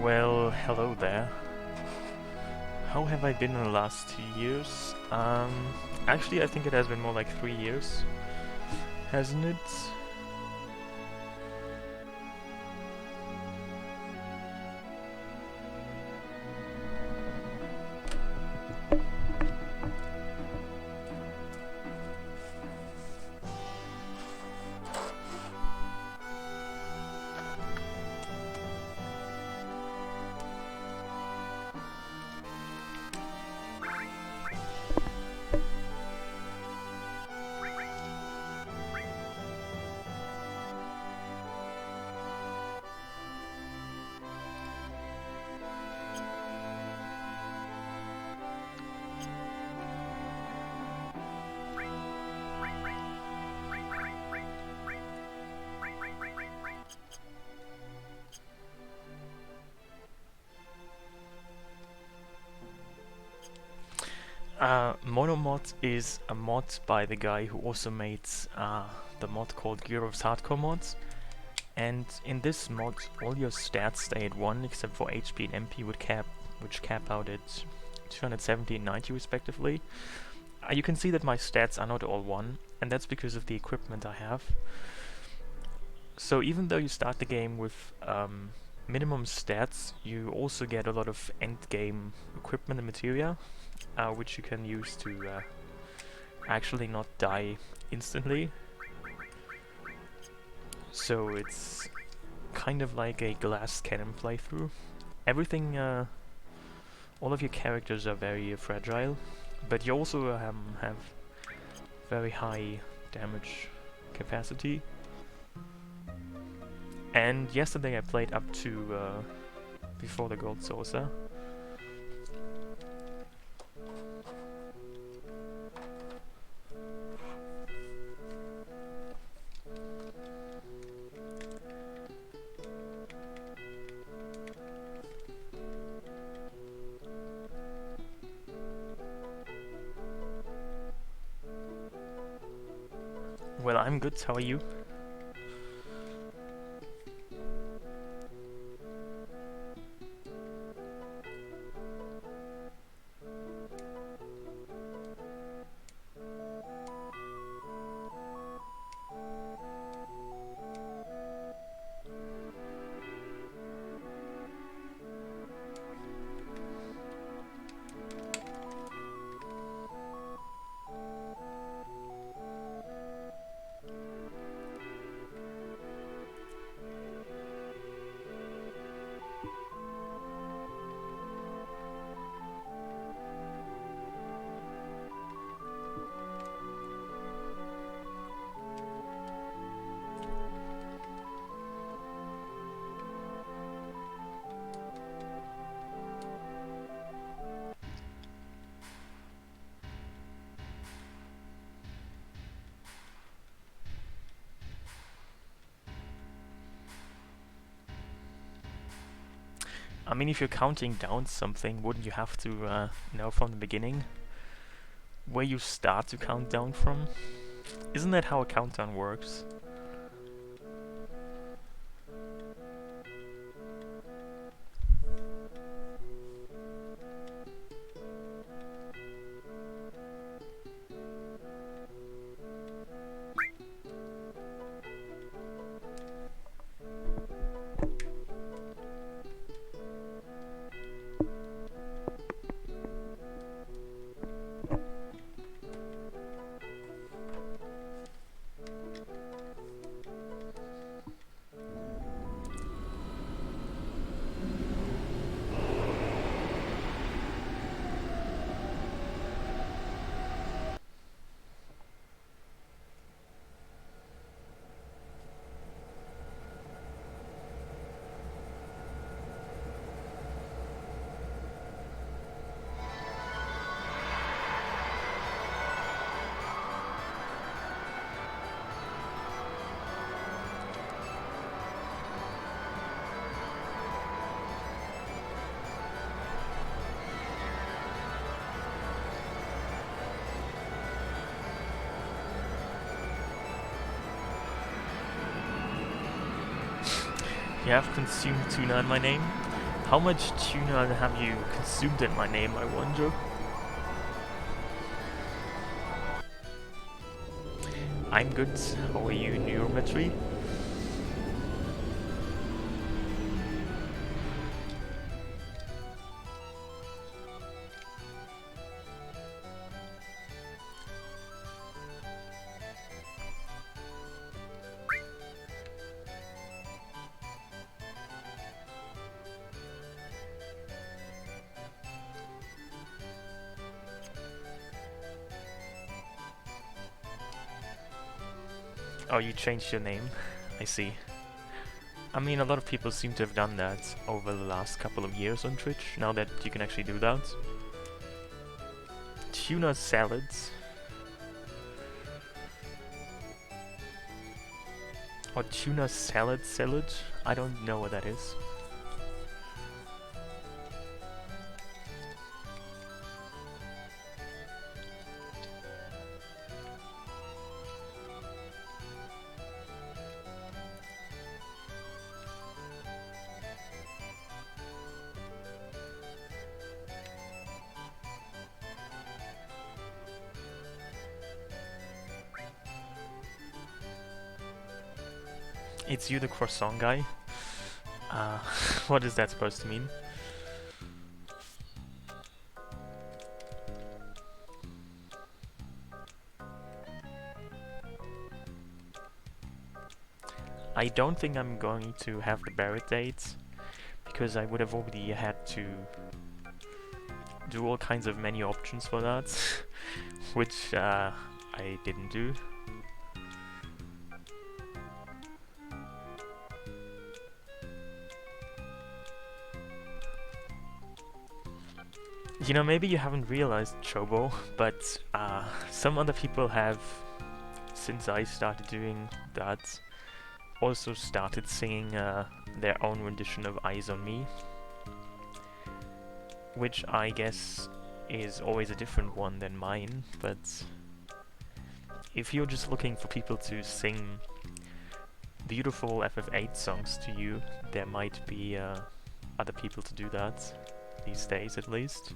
Well, hello there. How have I been in the last 2 years? Actually, I think it has been more like 3 years, hasn't it? Monomod is a mod by the guy who also made the mod called Gjoerulv Hardcore Mod. And in this mod, all your stats stay at 1 except for HP and MP, which cap out at 270 and 90 respectively. You can see that my stats are not all 1, and that's because of the equipment I have. So even though you start the game with minimum stats, you also get a lot of end-game equipment and materia, which you can use to actually not die instantly. So it's kind of like a glass cannon playthrough. Everything, all of your characters are very fragile, but you also have very high damage capacity. And yesterday I played up to before the gold saucer. Well, I'm good, how are you? I mean, if you're counting down something, wouldn't you have to know from the beginning where you start to count down from? Isn't that how a countdown works? You have consumed tuna in my name. How much tuna have you consumed in my name, I wonder? I'm good. How are you, Neurometry? Oh, you changed your name? I see. I mean, a lot of people seem to have done that over the last couple of years on Twitch, now that you can actually do that. Tuna salads. Or tuna salad? I don't know what that is. It's you, the croissant guy? What is that supposed to mean? I don't think I'm going to have the Barrett dates, because I would have already had to do all kinds of menu options for that, which I didn't do. You know, maybe you haven't realized, Chobo, but some other people have, since I started doing that, also started singing their own rendition of Eyes on Me, which I guess is always a different one than mine, but if you're just looking for people to sing beautiful FF8 songs to you, there might be other people to do that, these days at least.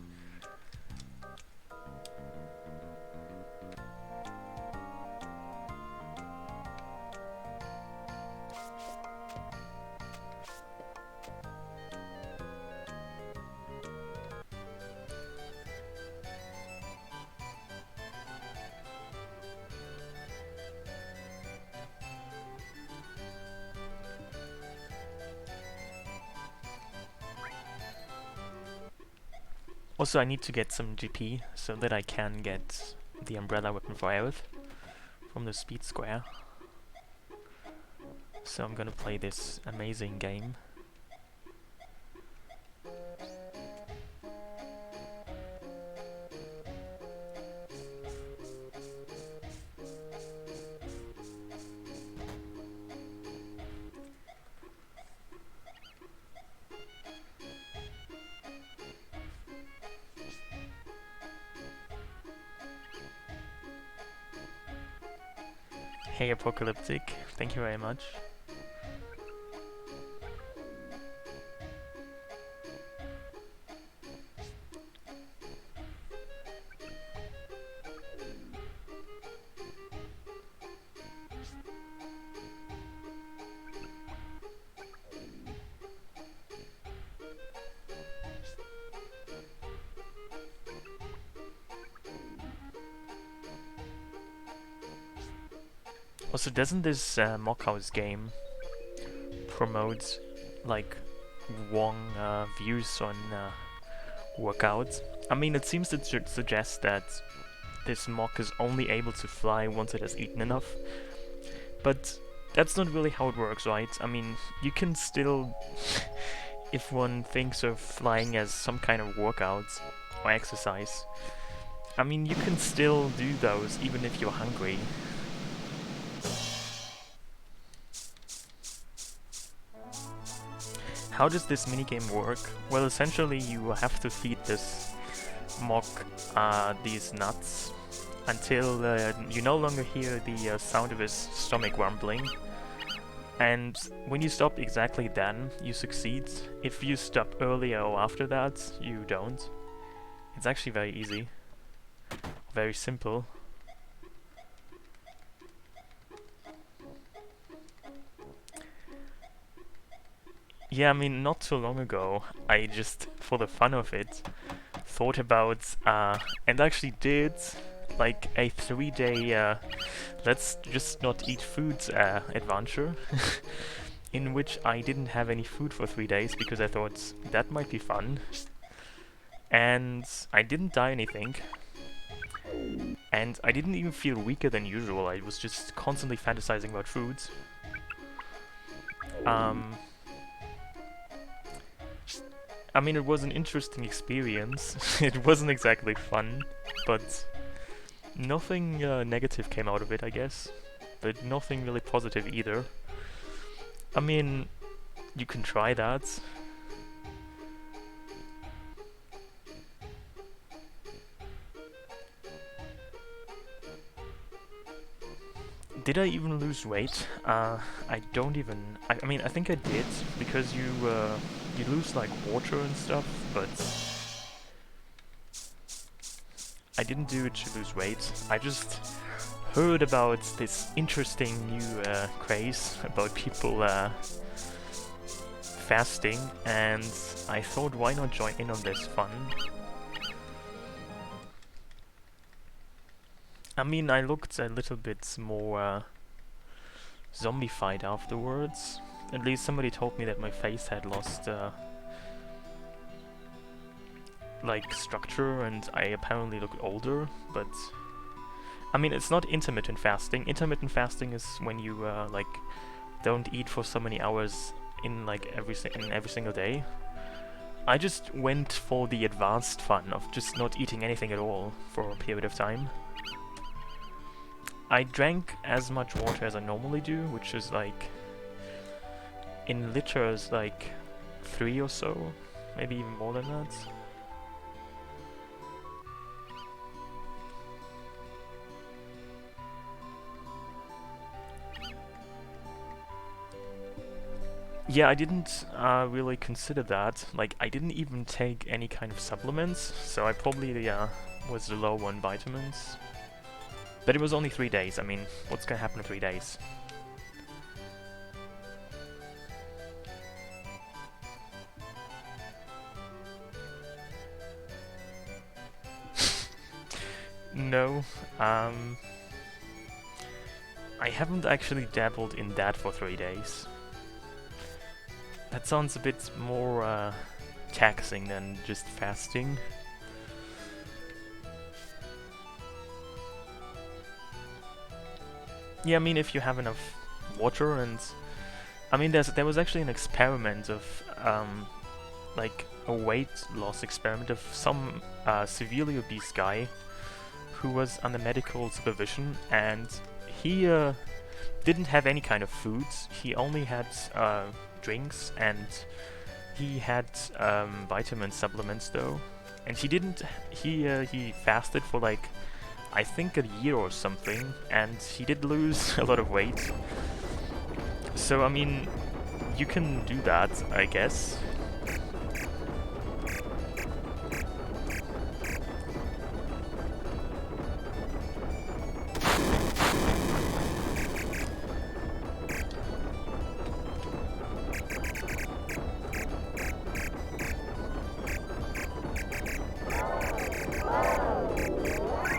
Also, I need to get some GP so that I can get the umbrella weapon for Aerith from the speed square. So I'm gonna play this amazing game. Hey Apocalyptic, thank you very much. Also, doesn't this Mockhouse game promote like wrong views on workouts? I mean, it seems to suggest that this mock is only able to fly once it has eaten enough, but that's not really how it works, right? I mean, you can still, if one thinks of flying as some kind of workout or exercise, I mean, you can still do those even if you're hungry. How does this minigame work? Well, essentially you have to feed this mock these nuts until you no longer hear the sound of his stomach rumbling. And when you stop exactly then, you succeed. If you stop earlier or after that, you don't. It's actually very easy. Very simple. Yeah, I mean, not too long ago, I just, for the fun of it, thought about, and actually did, like a 3-day, let's just not eat foods adventure, in which I didn't have any food for 3 days because I thought that might be fun. And I didn't die anything. And I didn't even feel weaker than usual, I was just constantly fantasizing about foods. I mean, it was an interesting experience. It wasn't exactly fun, but nothing negative came out of it, I guess. But nothing really positive either. I mean, you can try that. Did I even lose weight? I don't even... I mean, I think I did, because you lose, like, water and stuff, but... I didn't do it to lose weight. I just heard about this interesting new craze about people fasting, and I thought, why not join in on this fun? I mean, I looked a little bit more zombified afterwards. At least somebody told me that my face had lost like structure, and I apparently look older, but I mean, it's not intermittent fasting. Intermittent fasting is when you like don't eat for so many hours in like every single day. I just went for the advanced fun of just not eating anything at all for a period of time. I drank as much water as I normally do, which is like in liters, like 3 or so, maybe even more than that. Yeah, I didn't really consider that. Like, I didn't even take any kind of supplements, so I probably was low on vitamins. But it was only 3 days. I mean, what's gonna happen in 3 days? No, I haven't actually dabbled in that for 3 days. That sounds a bit more taxing than just fasting. Yeah, I mean, if you have enough water, and I mean, there was actually an experiment of like a weight loss experiment of some severely obese guy who was under medical supervision, and he didn't have any kind of foods. He only had drinks, and he had vitamin supplements though. And he didn't. He fasted for like, I think, a year or something, and he did lose a lot of weight. So I mean, you can do that, I guess.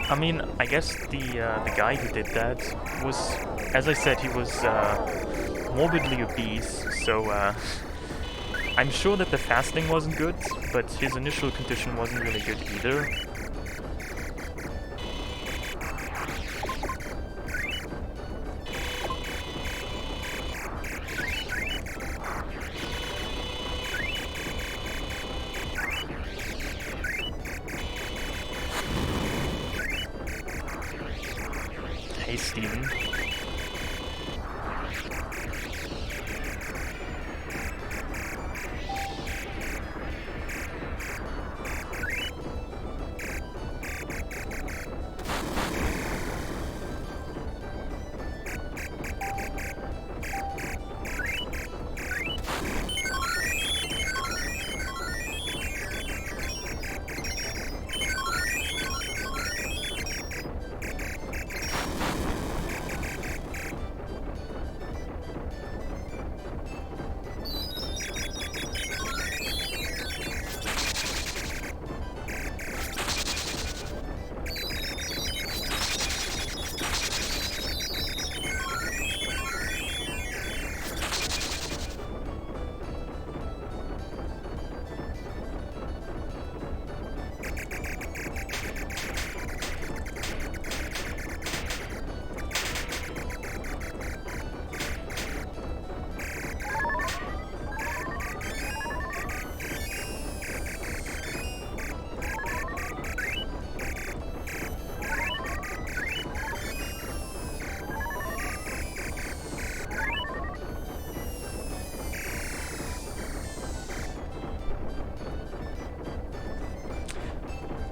I mean, I guess the guy who did that was, as I said, he was morbidly obese, so I'm sure that the fasting wasn't good, but his initial condition wasn't really good either. Hey, Steven.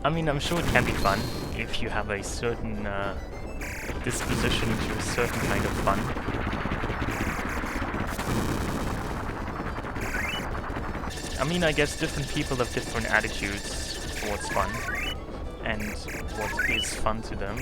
I mean, I'm sure it can be fun if you have a certain disposition to a certain kind of fun. I mean, I guess different people have different attitudes towards fun and what is fun to them.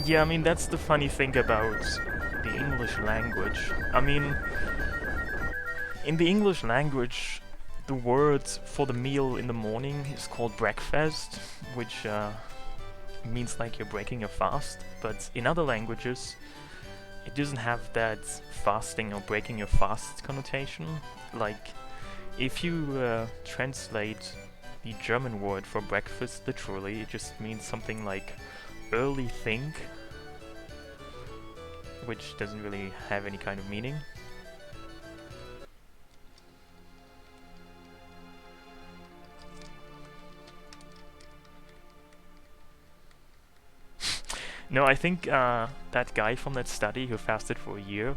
Yeah, I mean, that's the funny thing about the English language. I mean, in the English language, the word for the meal in the morning is called breakfast, which means like you're breaking a fast. But in other languages, it doesn't have that fasting or breaking your fast connotation. Like, if you translate the German word for breakfast literally, it just means something like early think, which doesn't really have any kind of meaning. No, I think that guy from that study who fasted for a year,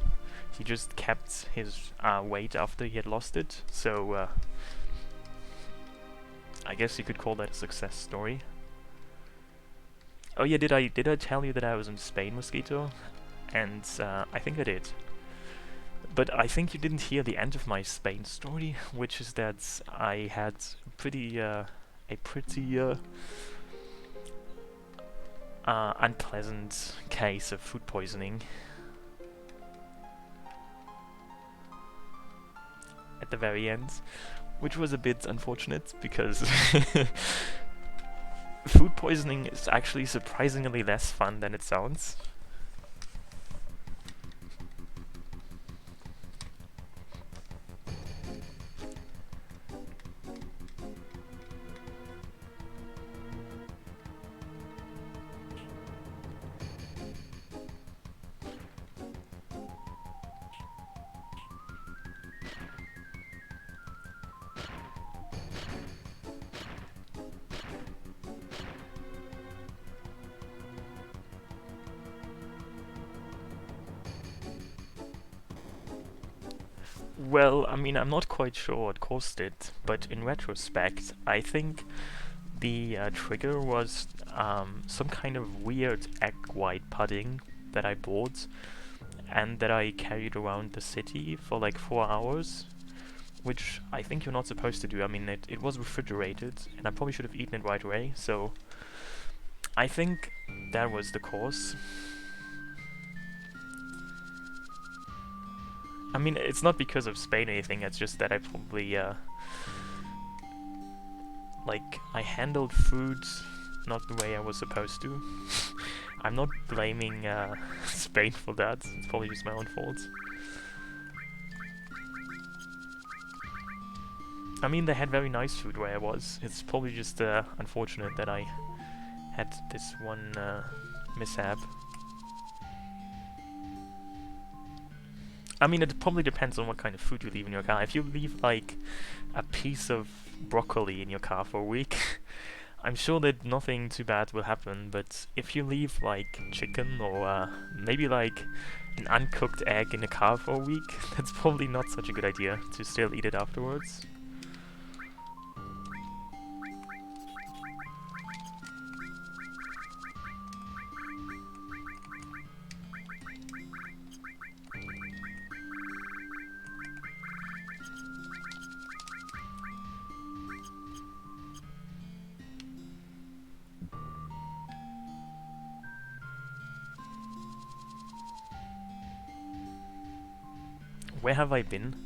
he just kept his weight after he had lost it, so I guess you could call that a success story. Oh yeah, did I tell you that I was in Spain, Mosquito? And I think I did. But I think you didn't hear the end of my Spain story, which is that I had a pretty unpleasant case of food poisoning at the very end, which was a bit unfortunate because food poisoning is actually surprisingly less fun than it sounds. Well, I mean, I'm not quite sure what caused it, but in retrospect, I think the trigger was some kind of weird egg white pudding that I bought and that I carried around the city for like 4 hours, which I think you're not supposed to do. I mean, it was refrigerated, and I probably should have eaten it right away, so I think that was the cause. I mean, it's not because of Spain or anything, it's just that I probably, like, I handled food not the way I was supposed to. I'm not blaming Spain for that, it's probably just my own fault. I mean, they had very nice food where I was. It's probably just unfortunate that I had this one mishap. I mean, it probably depends on what kind of food you leave in your car. If you leave, like, a piece of broccoli in your car for a week, I'm sure that nothing too bad will happen, but if you leave, like, chicken or maybe, like, an uncooked egg in the car for a week, that's probably not such a good idea to still eat it afterwards. Where have I been?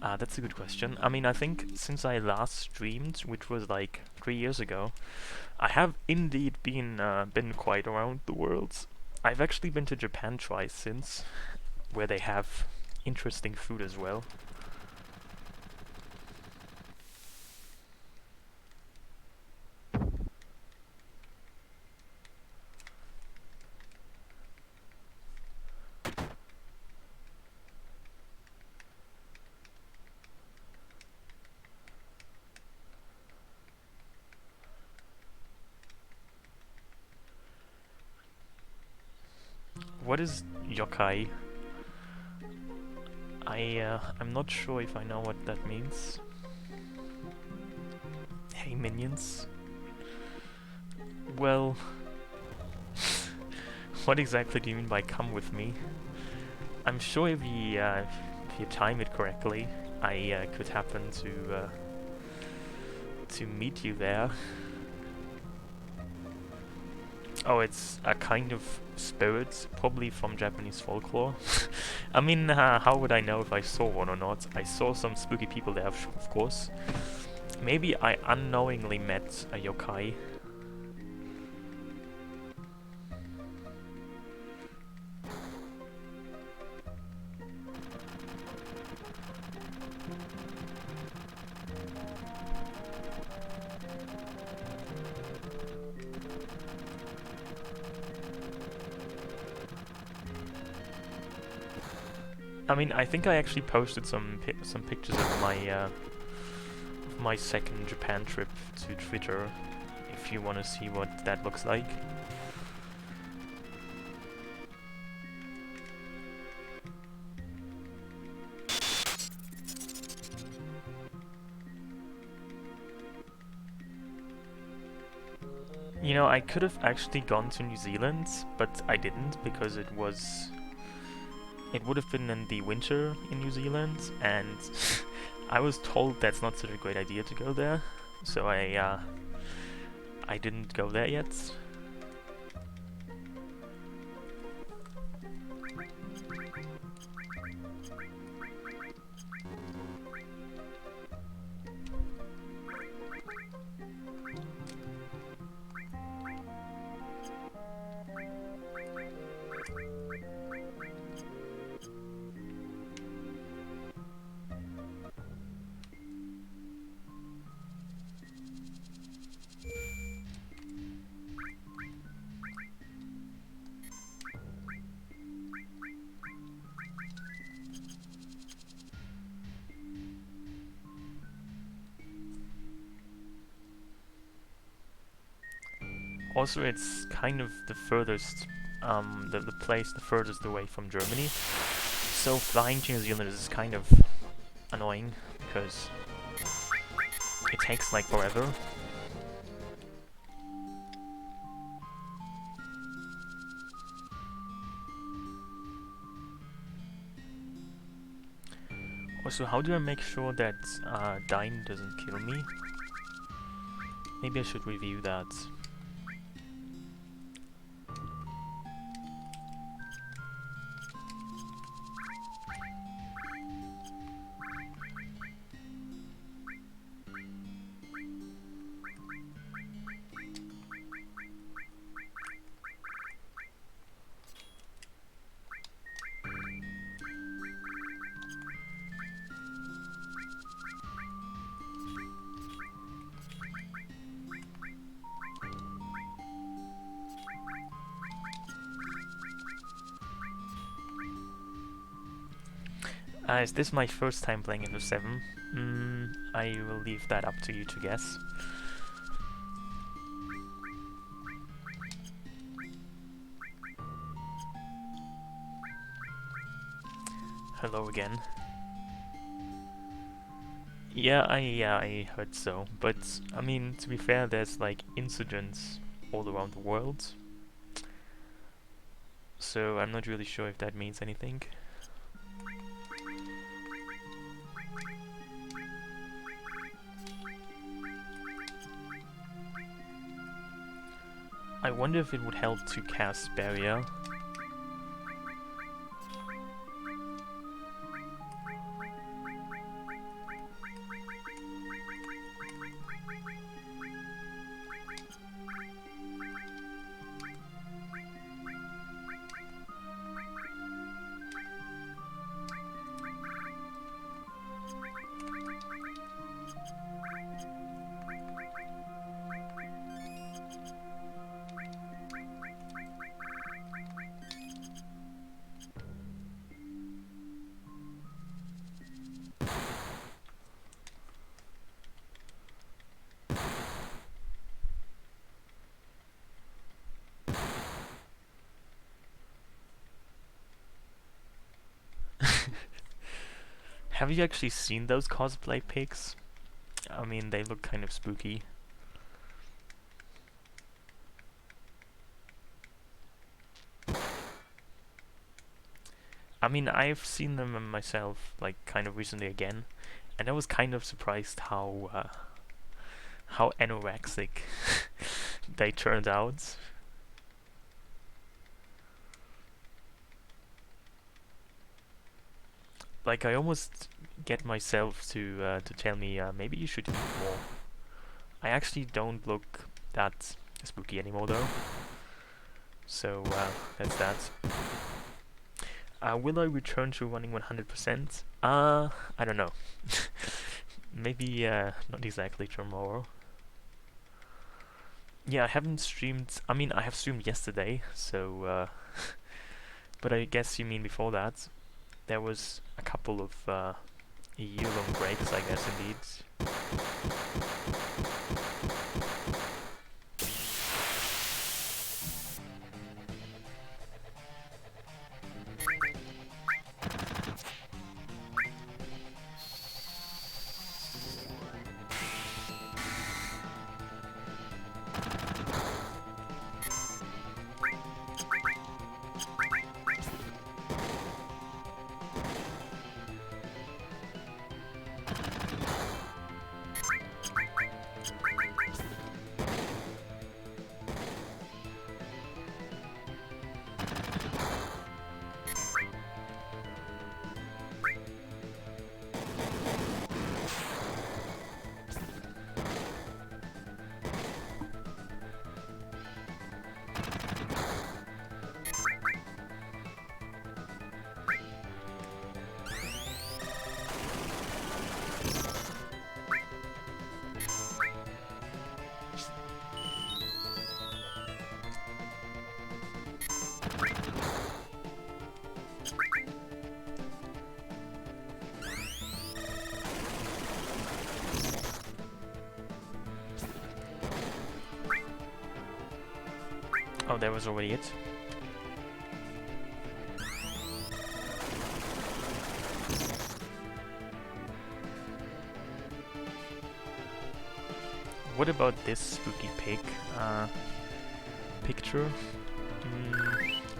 That's a good question. I mean, I think since I last streamed, which was like 3 years ago, I have indeed been quite around the world. I've actually been to Japan twice since, where they have interesting food as well. what is yokai? I'm not sure if I know what that means. Hey minions. Well, what exactly do you mean by come with me? I'm sure if you time it correctly, I could happen to meet you there. Oh, it's a kind of spirit, probably from Japanese folklore. I mean, how would I know if I saw one or not? I saw some spooky people there, of course. Maybe I unknowingly met a yokai. I mean, I think I actually posted some pictures of my second Japan trip to Twitter, if you want to see what that looks like. You know, I could have actually gone to New Zealand, but I didn't because it would have been in the winter in New Zealand, and I was told that's not such a great idea to go there, so I didn't go there yet. Also, it's kind of the furthest, the place the furthest away from Germany. So flying to New Zealand is kind of annoying because it takes like forever. Also, how do I make sure that dying doesn't kill me? Maybe I should review that. Is this my first time playing FF7? I will leave that up to you to guess. Hello again. Yeah, I heard so, but I mean, to be fair, there's like incidents all around the world, so I'm not really sure if that means anything. I wonder if it would help to cast barrier. Have you actually seen those cosplay pics? I mean, they look kind of spooky. I mean, I've seen them myself, like, kind of recently again, and I was kind of surprised how anorexic they turned out. Like, I almost get myself to tell me maybe you should eat more. I actually don't look that spooky anymore though. So that's that. Will I return to running 100%? I don't know. Maybe not exactly tomorrow. Yeah, I haven't streamed. I mean, I have streamed yesterday, so. But I guess you mean before that. There was a couple of year-long breaks, I guess, indeed. Oh, that was already it. What about this spooky pig picture?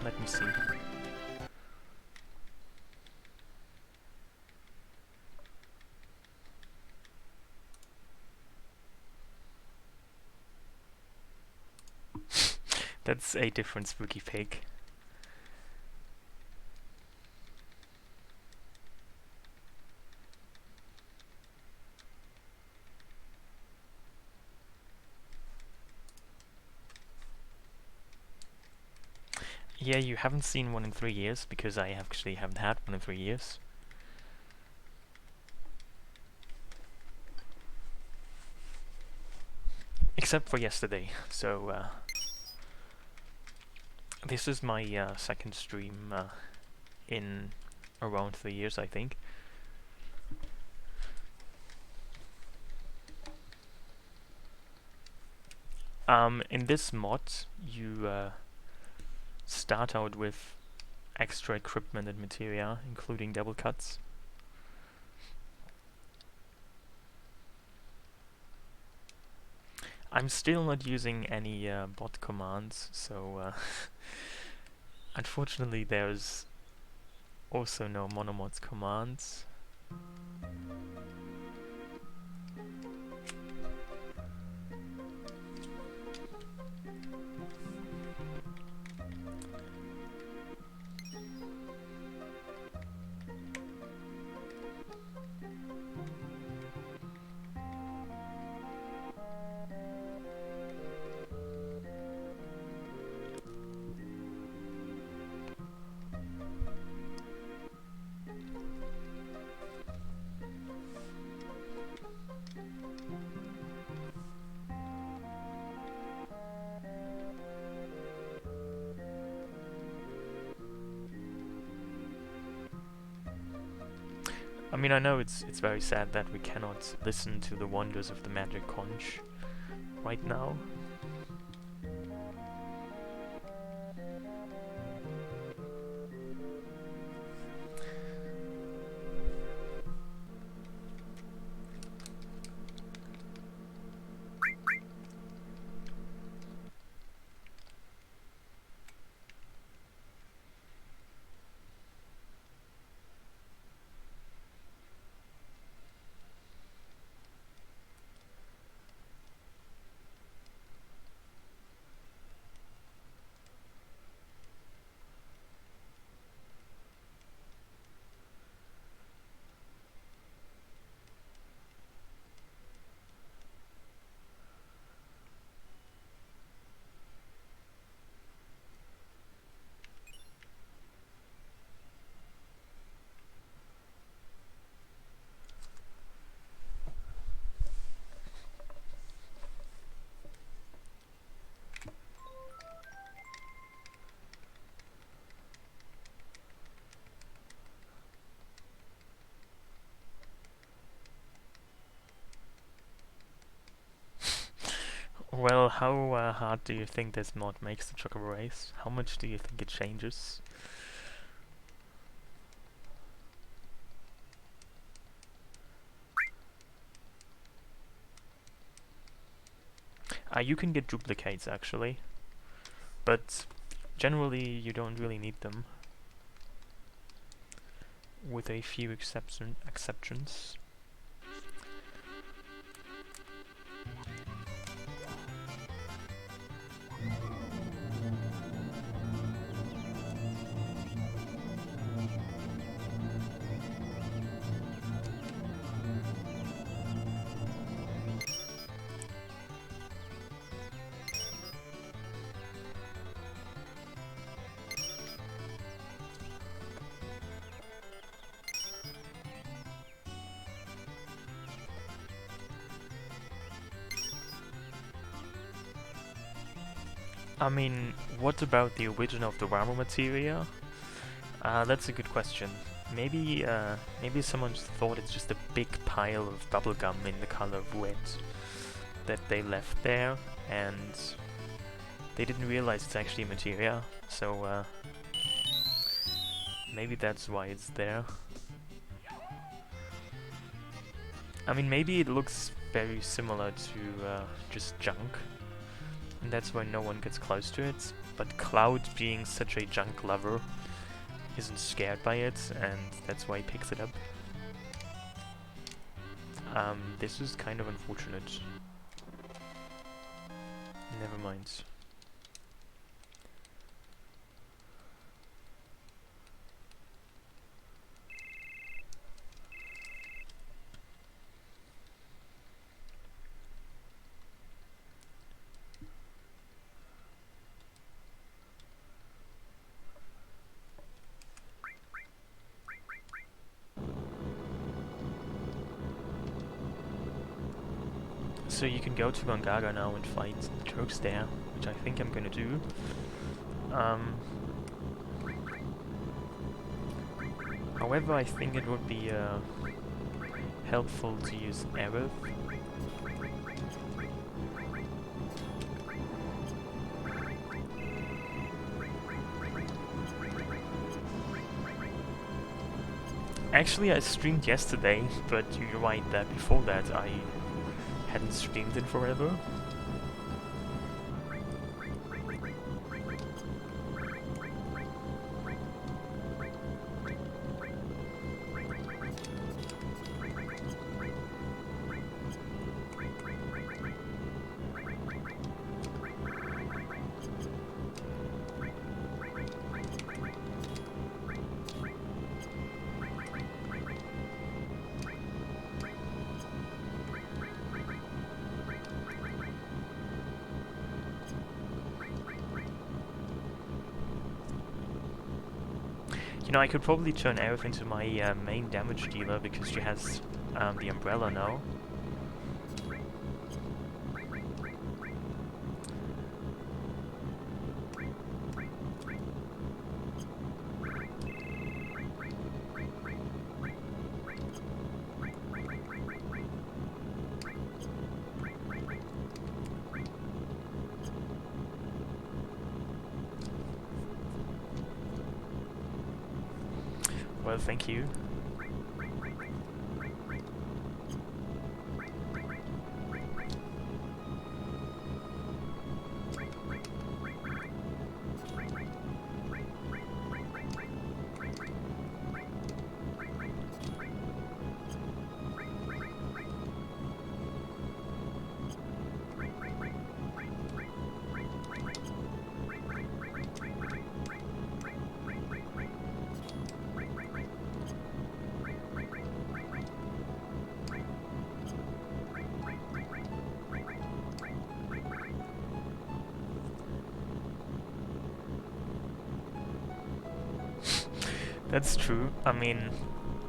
Let me see. That's a different spooky pig. Yeah, you haven't seen one in 3 years, because I actually haven't had one in 3 years. Except for yesterday, so this is my second stream in around 3 years, I think. In this mod, you start out with extra equipment and materia, including double cuts. I'm still not using any bot commands, so unfortunately there's also no Monomod commands. I mean, I know it's very sad that we cannot listen to the wonders of the magic conch right now. Well, how hard do you think this mod makes the Chocobo race? How much do you think it changes? You can get duplicates actually, but generally you don't really need them, with a few exceptions. I mean, what about the origin of the ramen materia? That's a good question. Maybe someone just thought it's just a big pile of bubblegum in the color of red that they left there, and they didn't realize it's actually materia, so maybe that's why it's there. I mean, maybe it looks very similar to just junk, and that's why no one gets close to it, but Cloud, being such a junk lover, isn't scared by it, and that's why he picks it up. This is kind of unfortunate. Never mind. So you can go to Gongaga now and fight the Turks there, which I think I'm gonna do. However, I think it would be helpful to use Aerith. Actually, I streamed yesterday, but you're right that before that I hadn't streamed in forever. You know, I could probably turn Aerith into my main damage dealer because she has the umbrella now. Well, thank you. That's true. I mean,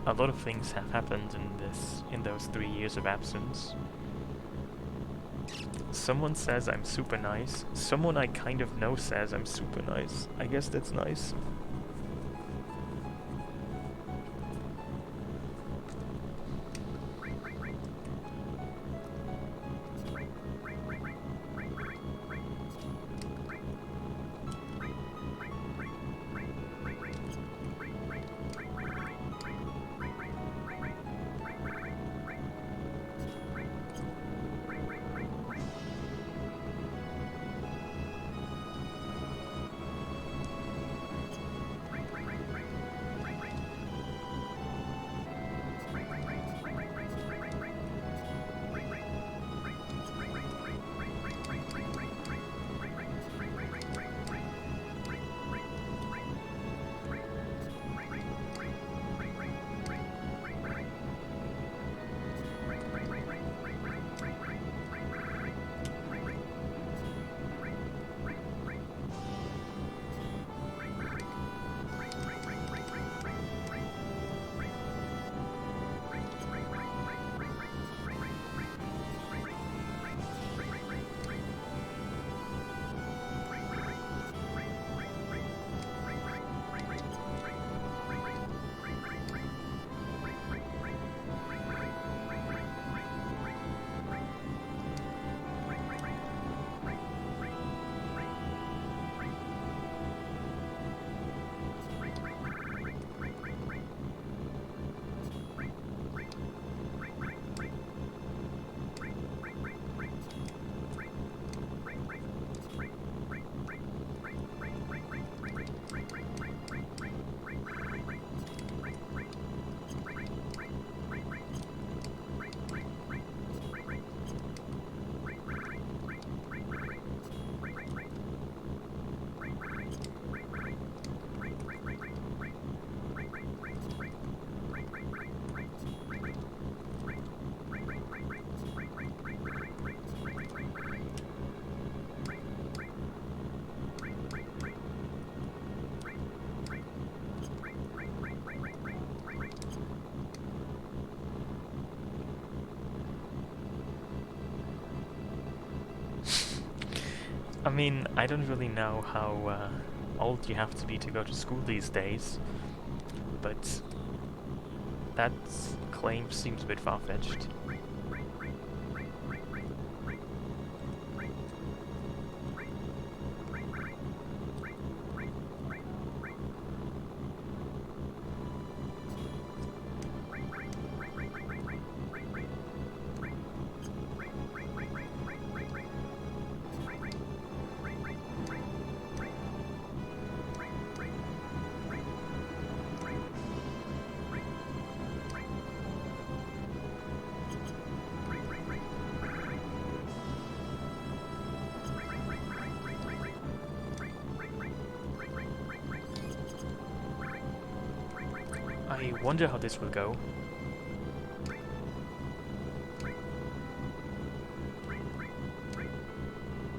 a lot of things have happened in those 3 years of absence. Someone says I'm super nice. Someone I kind of know says I'm super nice. I guess that's nice. I mean, I don't really know how old you have to be to go to school these days, but that claim seems a bit far-fetched. I wonder how this will go.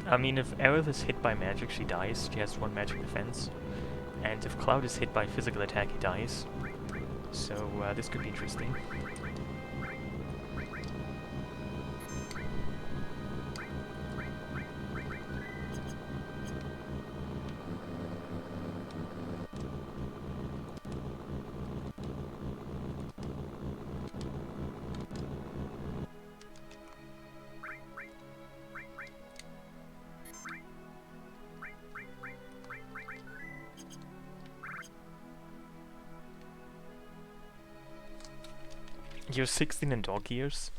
I mean, if Aerith is hit by magic, she dies. She has 1 magic defense. And if Cloud is hit by physical attack, he dies. So this could be interesting. You're 16 in dog years?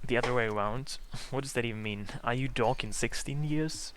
The other way around? What does that even mean? Are you dog in 16 years?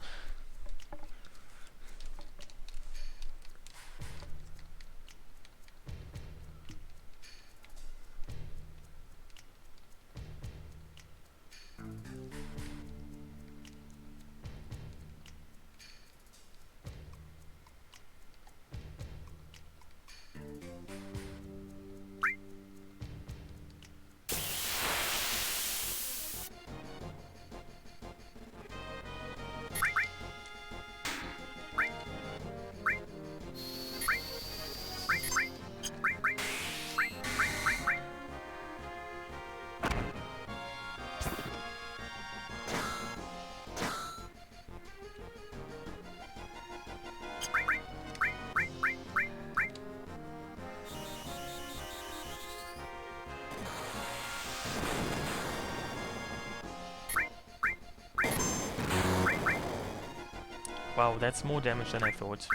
Wow, that's more damage than I thought.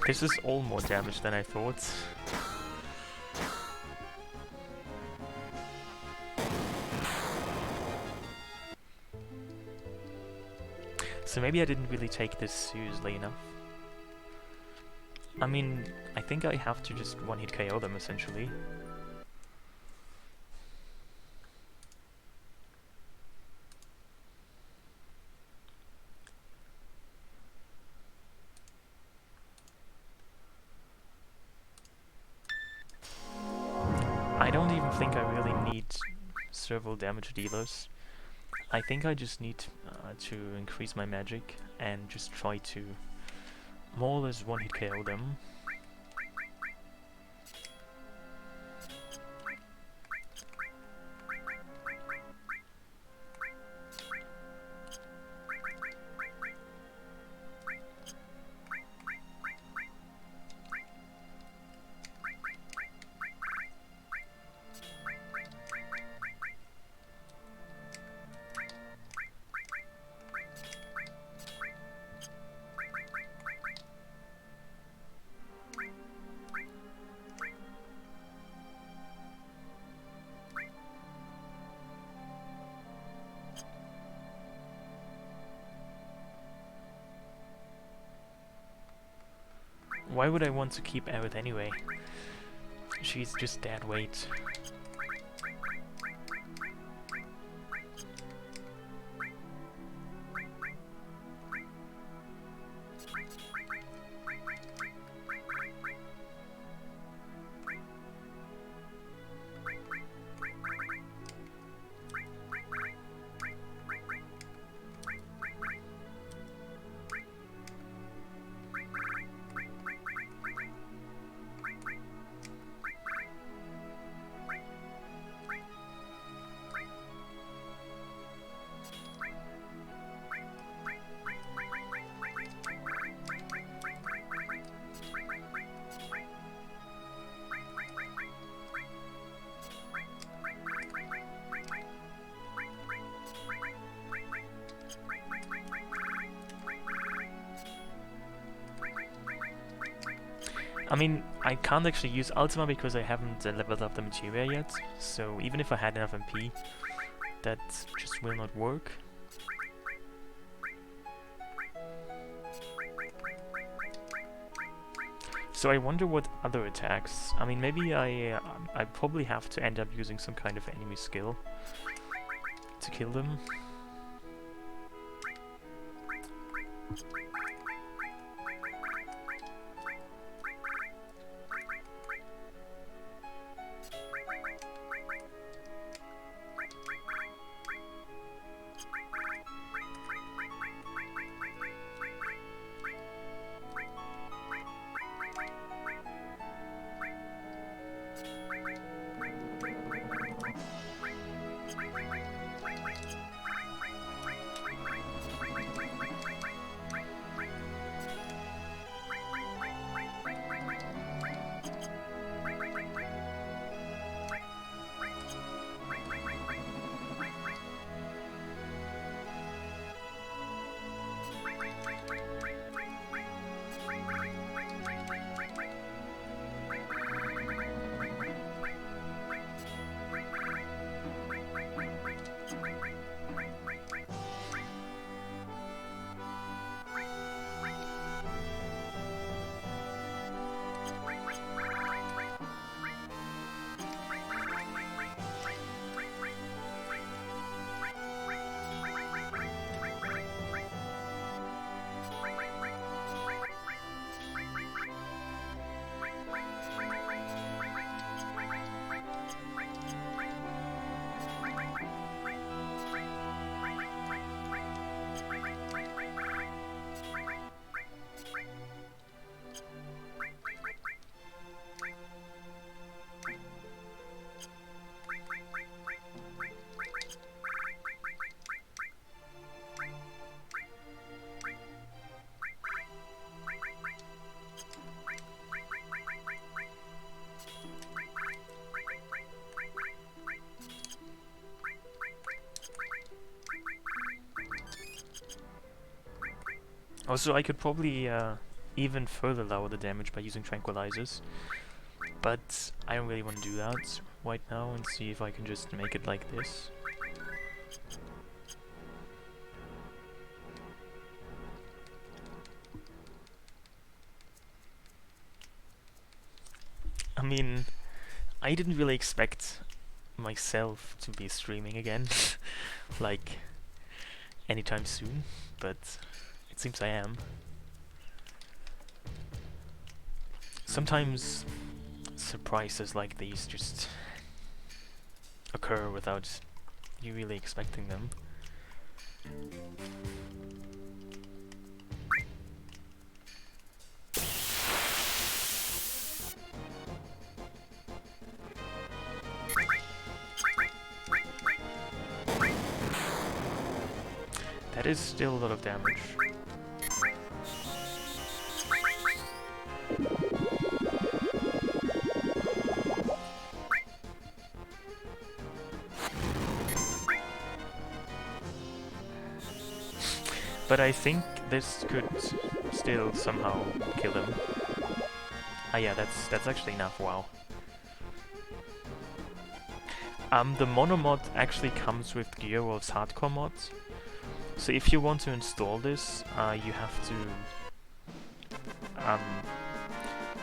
This is all more damage than I thought. So maybe I didn't really take this seriously enough. I mean, I think I have to just one-hit KO them, essentially. I don't even think I really need several damage dealers. I think I just need to increase my magic and just try to more or less one-hit KO them. Why would I want to keep Aerith anyway? She's just dead weight. I mean, I can't actually use Ultima because I haven't leveled up the materia yet, so even if I had enough MP, that just will not work. So I wonder what other attacks... I mean, maybe I probably have to end up using some kind of enemy skill to kill them. Also, I could probably even further lower the damage by using tranquilizers, but I don't really want to do that right now and see if I can just make it like this. I mean, I didn't really expect myself to be streaming again, like, anytime soon, but it seems I am. Sometimes surprises like these just occur without you really expecting them. That is still a lot of damage. But I think this could still somehow kill him. Ah yeah, that's actually enough, wow. The Monomod actually comes with Gjoerulv's Hardcore Mod. So if you want to install this, you have to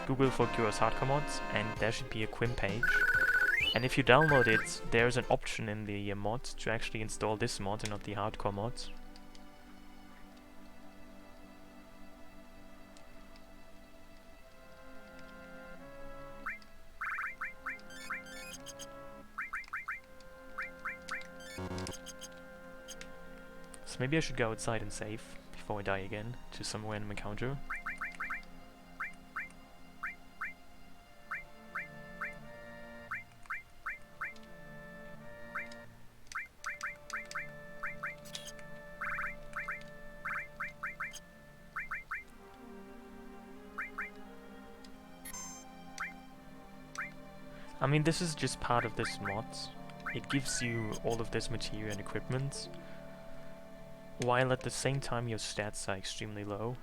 Google for Gjoerulv's Hardcore Mod, and there should be a Quim page. And if you download it, there's an option in the mod to actually install this mod and not the Hardcore mod. So maybe I should go outside and save before I die again to some random encounter. I mean, this is just part of this mod. It gives you all of this material and equipment, while at the same time your stats are extremely low.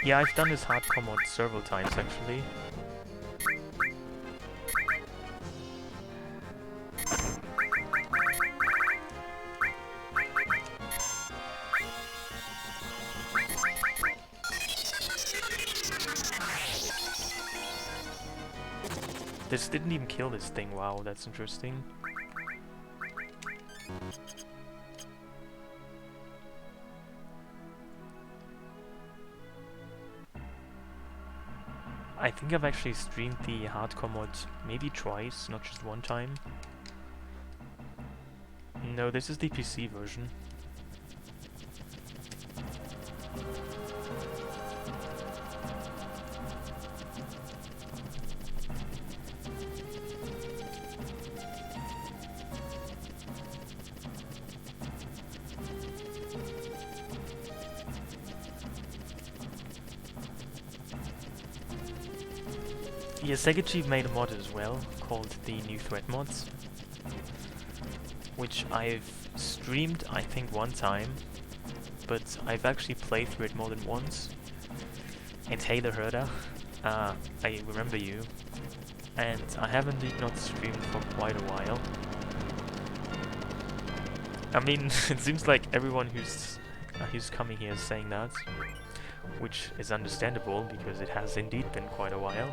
Yeah, I've done this hardcore mod several times actually. This didn't even kill this thing, wow, that's interesting. I think I've actually streamed the hardcore mod maybe twice, not just one time. No, this is the PC version. Yeah, Gjoerulv made a mod as well, called the New Threat Mods, which I've streamed, I think, one time, but I've actually played through it more than once. And Taylor Herder, I remember you, and I have indeed not streamed for quite a while. I mean, it seems like everyone who's coming here is saying that, which is understandable because it has indeed been quite a while.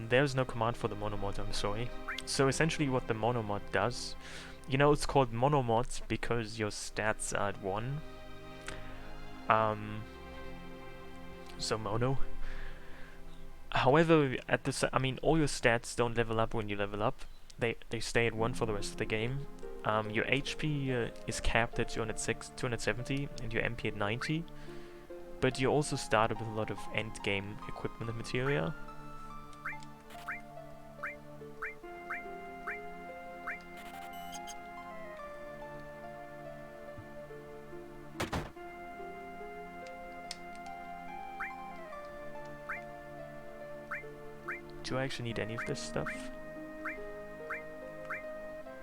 There's no command for the Monomod, I'm sorry. So essentially what the Monomod does, you know, it's called Monomod because your stats are at 1. So mono. However, at the I mean, all your stats don't level up when you level up. They stay at 1 for the rest of the game. Your HP is capped at 270 and your MP at 90. But you also started with a lot of end game equipment and materia. Do I actually need any of this stuff?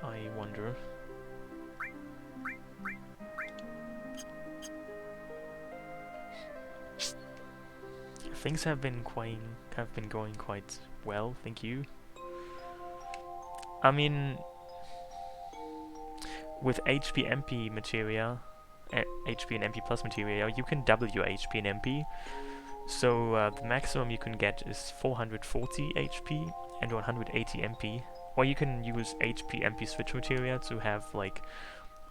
I wonder. Things have been going quite well, thank you. I mean, with HP MP materia, HP and MP plus materia, you can double your HP and MP. So the maximum you can get is 440 HP and 180 MP. Or you can use HP MP switch materia to have like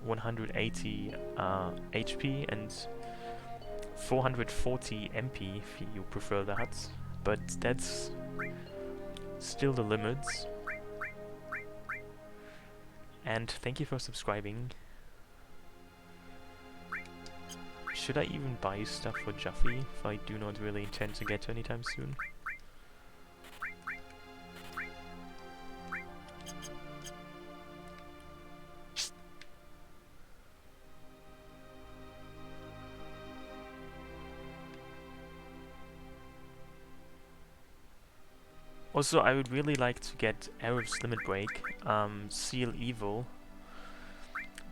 180 HP and 440 MP if you prefer that. But that's still the limits. And thank you for subscribing. Should I even buy stuff for Juffy if I do not really intend to get to anytime soon? Also, I would really like to get Gjoerulv's Limit Break, Seal Evil,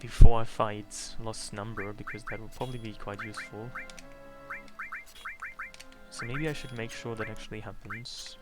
before I fight Lost Number, because that would probably be quite useful. So maybe I should make sure that actually happens.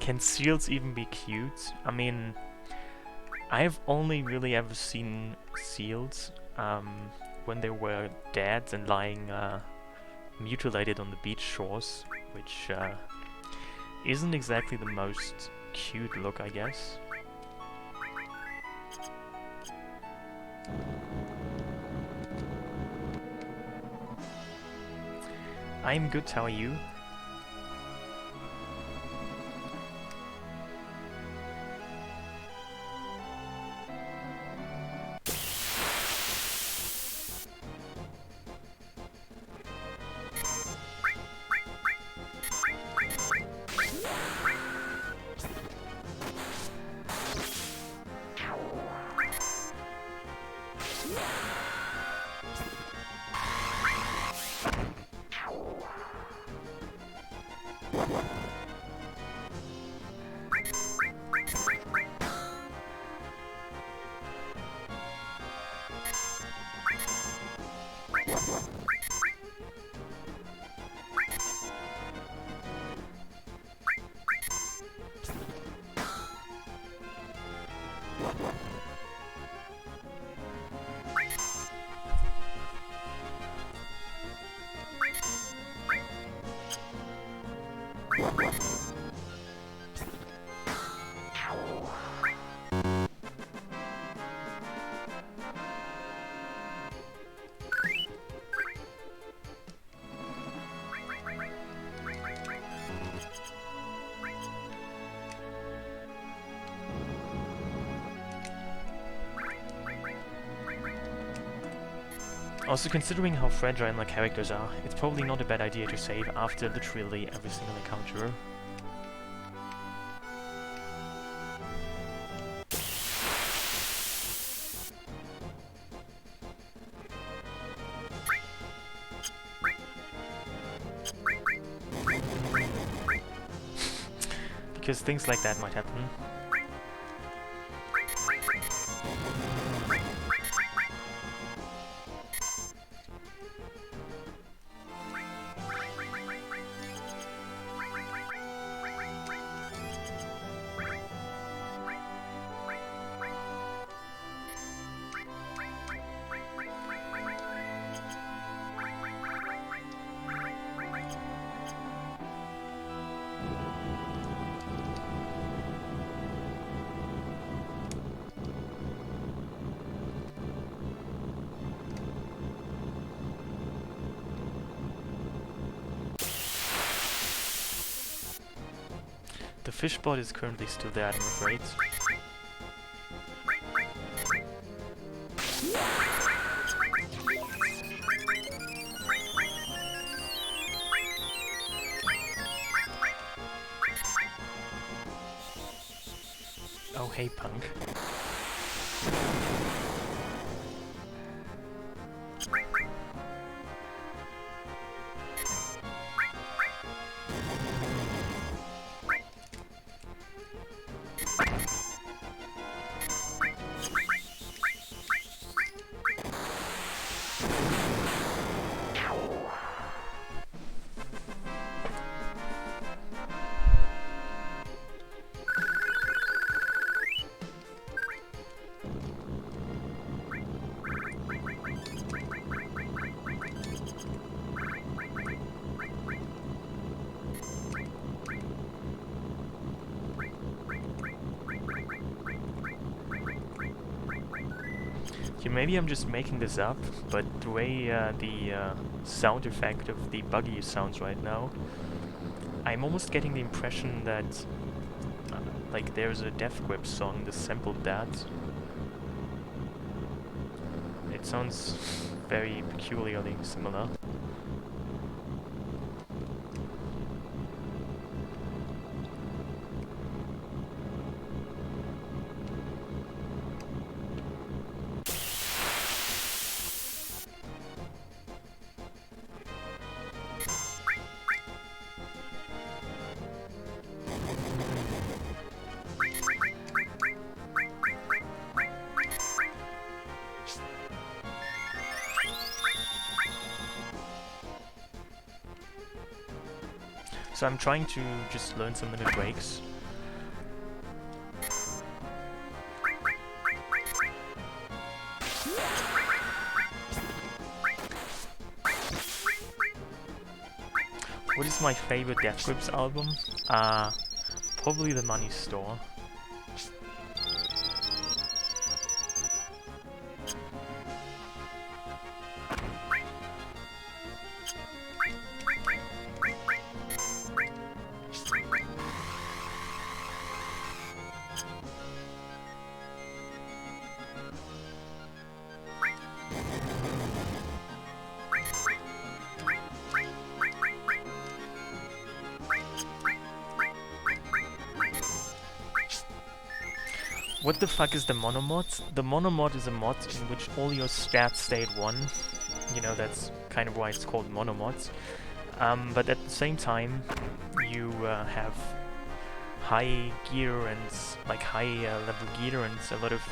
Can seals even be cute? I mean, I've only really ever seen seals when they were dead and lying mutilated on the beach shores, which isn't exactly the most cute look, I guess. I'm good, how are you? Also, considering how fragile my characters are, it's probably not a bad idea to save after literally every single encounter. Because things like that might happen. The fish bot is currently still there, I'm afraid. Oh, hey, punk. Yeah, maybe I'm just making this up, but the way the sound effect of the buggy sounds right now, I'm almost getting the impression that like there's a Death Grip song that sampled that. It sounds very peculiarly similar. So I'm trying to just learn some limit breaks. What is my favorite Death Grips album? Probably The Money Store. What the fuck is the Monomod? The Monomod is a mod in which all your stats stay at 1. You know, that's kind of why it's called Monomods. But at the same time, you have high gear and like high level gear and a lot of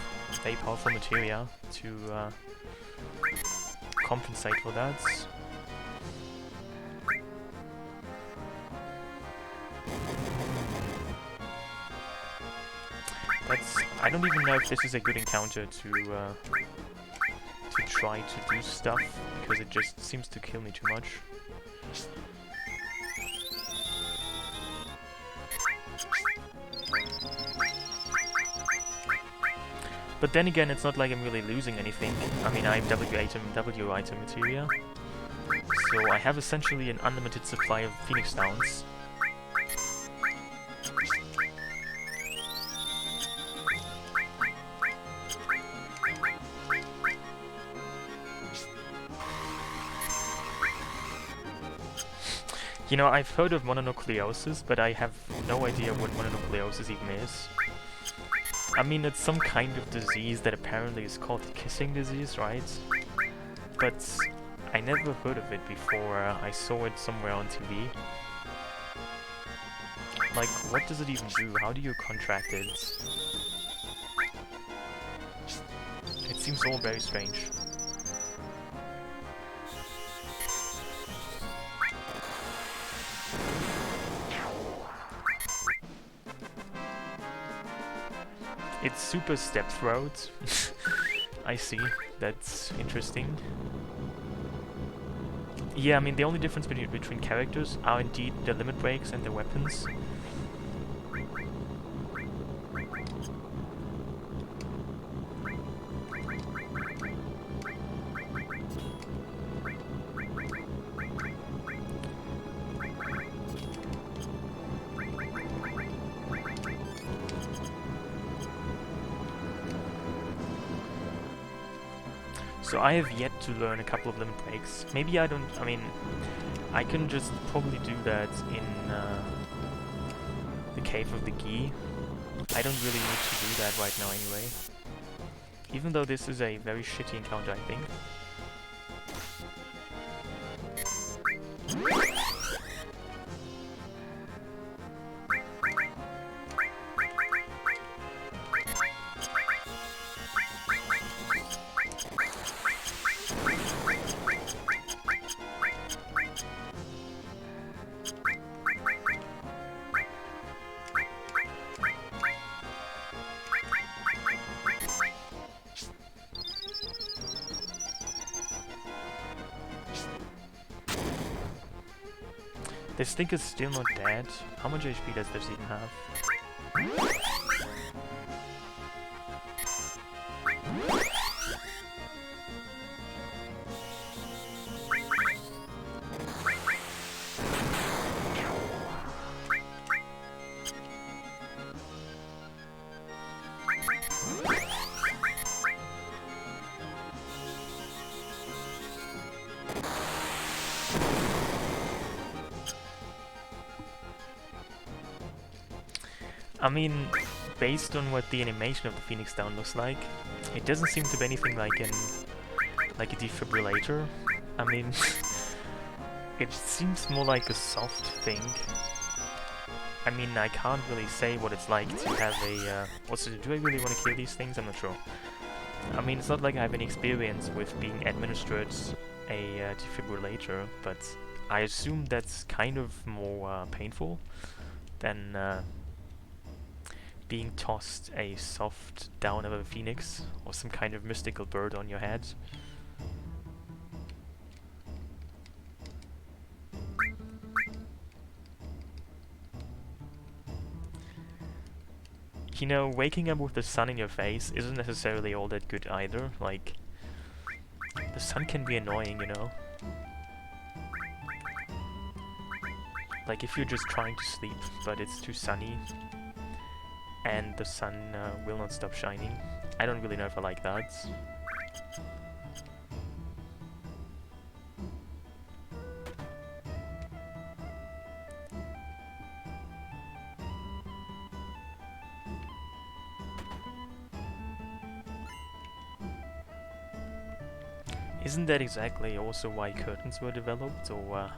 very powerful materia to compensate for that. I don't even know if this is a good encounter to try to do stuff, because it just seems to kill me too much. But then again, it's not like I'm really losing anything. I mean, I have W item materia, so I have essentially an unlimited supply of Phoenix Downs. You know, I've heard of mononucleosis, but I have no idea what mononucleosis even is. I mean, it's some kind of disease that apparently is called kissing disease, right? But I never heard of it before I saw it somewhere on TV. Like, what does it even do? How do you contract it? It seems all very strange. It's super step throat. I see. That's interesting. Yeah, I mean, the only difference between characters are indeed the limit breaks and the weapons. So I have yet to learn a couple of limit breaks. Maybe I don't... I mean, I can just probably do that in the Cave of the Gi. I don't really need to do that right now anyway. Even though this is a very shitty encounter, I think. This thing is still not dead. How much HP does this even have? I mean, based on what the animation of the Phoenix Down looks like, it doesn't seem to be anything like a defibrillator. I mean, it seems more like a soft thing. I mean, I can't really say what it's like to have a... also, do I really want to kill these things? I'm not sure. I mean, it's not like I have any experience with being administered a defibrillator, but I assume that's kind of more painful than being tossed a soft down of a phoenix or some kind of mystical bird on your head. You know, waking up with the sun in your face isn't necessarily all that good either. Like, the sun can be annoying, you know? Like, if you're just trying to sleep, but it's too sunny, and the sun will not stop shining. I don't really know if I like that. Isn't that exactly also why curtains were developed, or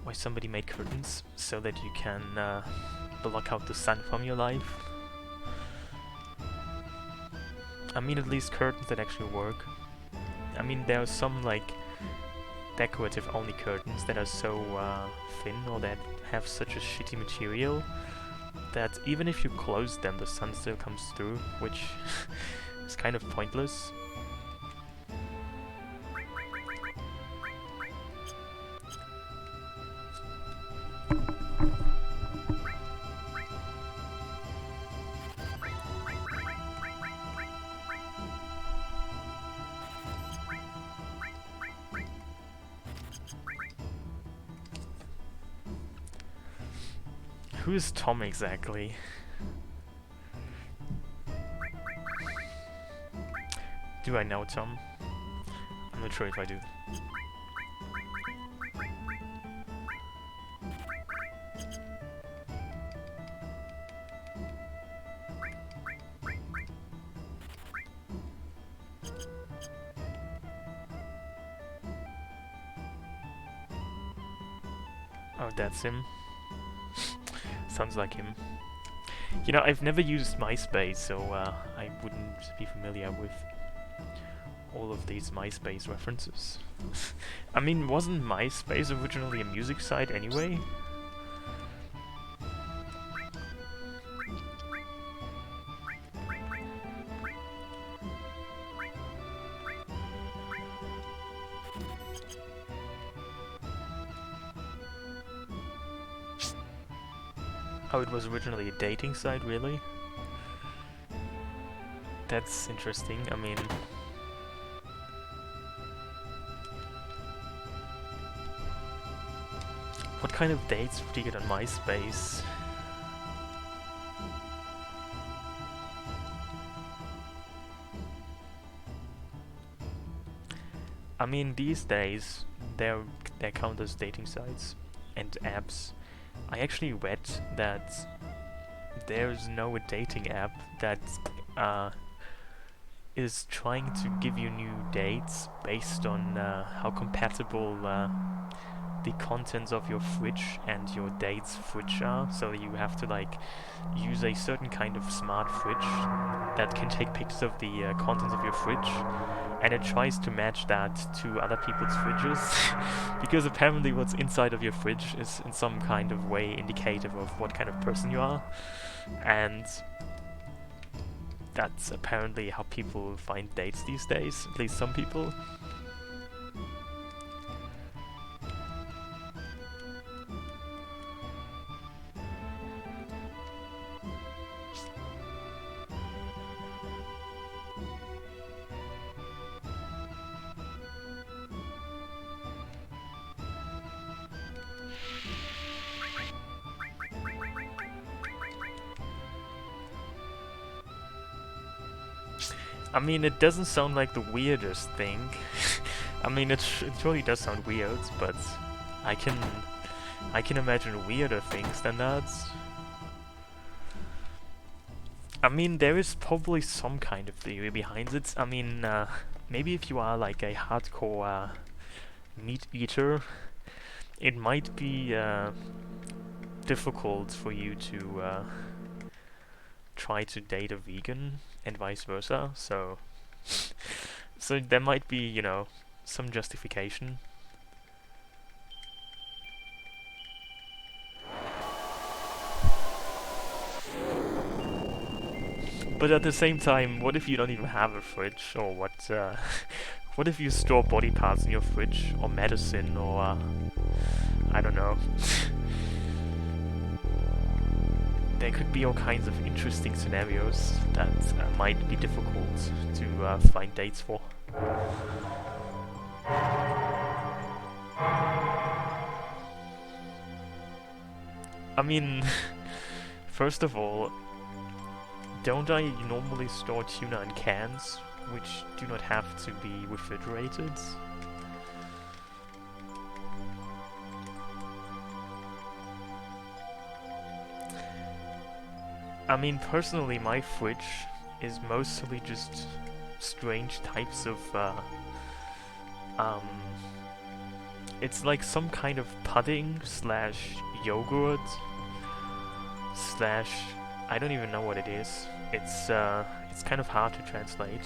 why somebody made curtains? So that you can block out the sun from your life? I mean, at least curtains that actually work. I mean, there are some, like, decorative only curtains that are so thin, or that have such a shitty material, that even if you close them, the sun still comes through, which is kind of pointless. Who is Tom exactly? Do I know Tom? I'm not sure if I do. Oh, that's him. Sounds like him. You know, I've never used MySpace, so I wouldn't be familiar with all of these MySpace references. I mean, wasn't MySpace originally a music site anyway? Oh, it was originally a dating site, really? That's interesting, I mean... What kind of dates would you get on MySpace? I mean, these days, they count as dating sites and apps. I actually read that there's no dating app that is trying to give you new dates based on how compatible the contents of your fridge and your date's fridge are. So you have to like use a certain kind of smart fridge that can take pictures of the contents of your fridge, and it tries to match that to other people's fridges because apparently what's inside of your fridge is in some kind of way indicative of what kind of person you are, and that's apparently how people find dates these days, at least some people. I mean, it doesn't sound like the weirdest thing. I mean, it really does sound weird, but I can imagine weirder things than that. I mean, there is probably some kind of theory behind it. I mean, maybe if you are like a hardcore meat eater, it might be difficult for you to try to date a vegan and vice versa, so so there might be, you know, some justification. But at the same time, what if you don't even have a fridge, or what? What if you store body parts in your fridge, or medicine, or I don't know. There could be all kinds of interesting scenarios that might be difficult to find dates for. I mean, first of all, don't I normally store tuna in cans, which do not have to be refrigerated? I mean, personally, my fridge is mostly just strange types of, it's like some kind of pudding slash yogurt slash, I don't even know what it is. It's kind of hard to translate.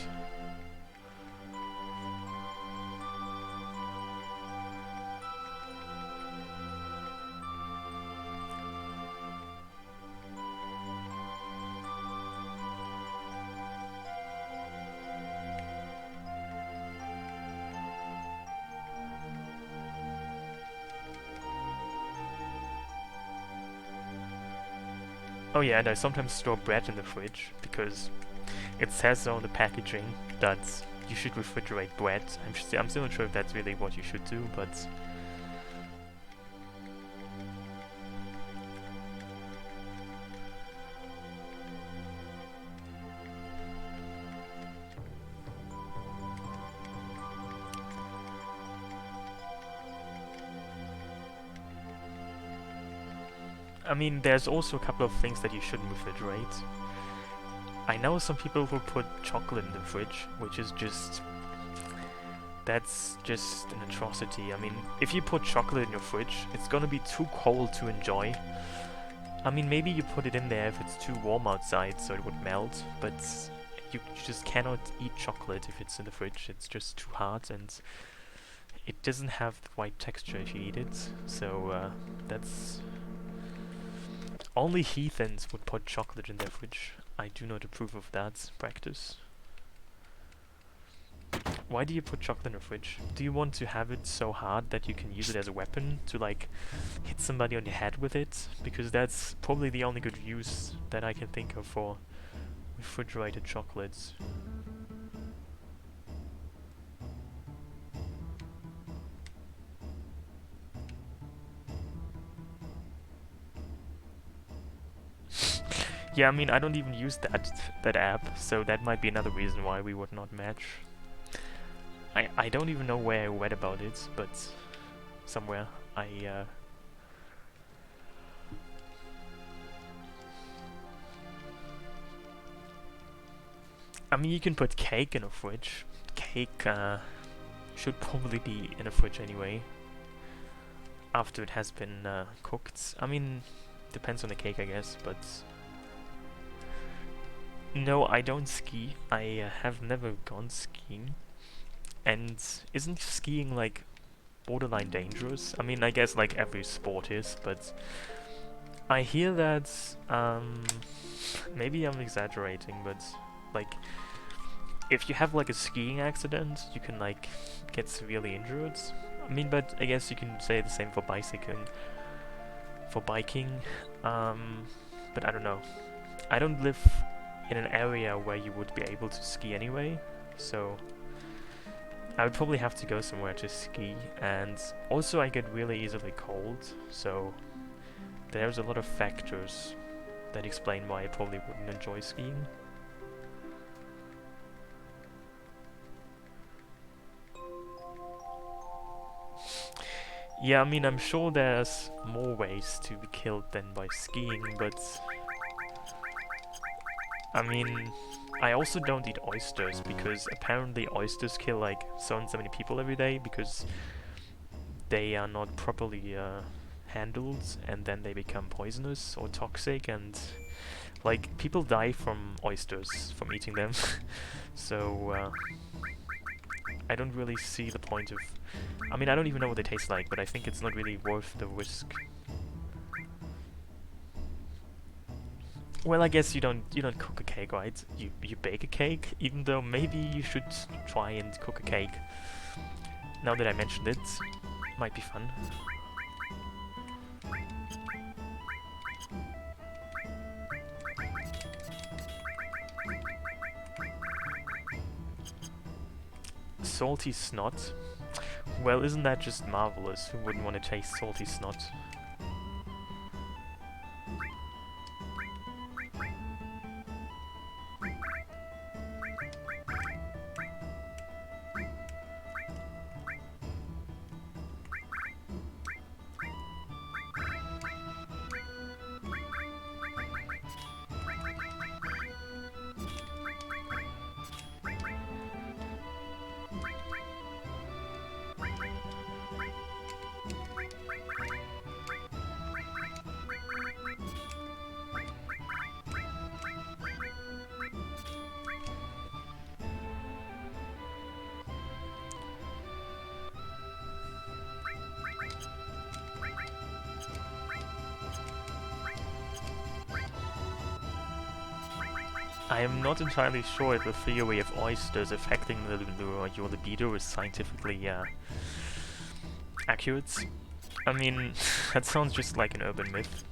Oh yeah, and I sometimes store bread in the fridge, because it says on the packaging that you should refrigerate bread. I'm still not sure if that's really what you should do, but... I mean, there's also a couple of things that you shouldn't refrigerate. I know some people who put chocolate in the fridge, which is just... that's just an atrocity. I mean, if you put chocolate in your fridge, it's gonna be too cold to enjoy. I mean, maybe you put it in there if it's too warm outside, so it would melt, but you just cannot eat chocolate if it's in the fridge. It's just too hard, and it doesn't have the right texture if you eat it, so that's... Only heathens would put chocolate in their fridge. I do not approve of that practice. Why do you put chocolate in a fridge? Do you want to have it so hard that you can use it as a weapon to, like, hit somebody on the head with it? Because that's probably the only good use that I can think of for refrigerated chocolates. Yeah, I mean, I don't even use that app, so that might be another reason why we would not match. I don't even know where I read about it, but somewhere I mean, you can put cake in a fridge. Cake should probably be in a fridge anyway, after it has been cooked. I mean, depends on the cake, I guess, but... No, I don't ski. I have never gone skiing. And isn't skiing, like, borderline dangerous? I mean, I guess, like, every sport is, but... I hear that, maybe I'm exaggerating, but, like, if you have, like, a skiing accident, you can, like, get severely injured. I mean, but I guess you can say the same for bicycling. For biking, but I don't know. I don't live in an area where you would be able to ski anyway, so I would probably have to go somewhere to ski, and also I get really easily cold, so there's a lot of factors that explain why I probably wouldn't enjoy skiing. Yeah, I mean, I'm sure there's more ways to be killed than by skiing, but... I mean, I also don't eat oysters, because apparently oysters kill like so and so many people every day, because they are not properly handled, and then they become poisonous or toxic, and like people die from oysters, from eating them. So I don't really see the point of... I mean, I don't even know what they taste like, but I think it's not really worth the risk. Well, I guess you don't cook a cake, right? You bake a cake, even though maybe you should try and cook a cake. Now that I mentioned it, might be fun. Salty snot? Well, isn't that just marvelous? Who wouldn't want to taste salty snot? I am not entirely sure if the theory of oysters affecting your libido is scientifically accurate. I mean, that sounds just like an urban myth.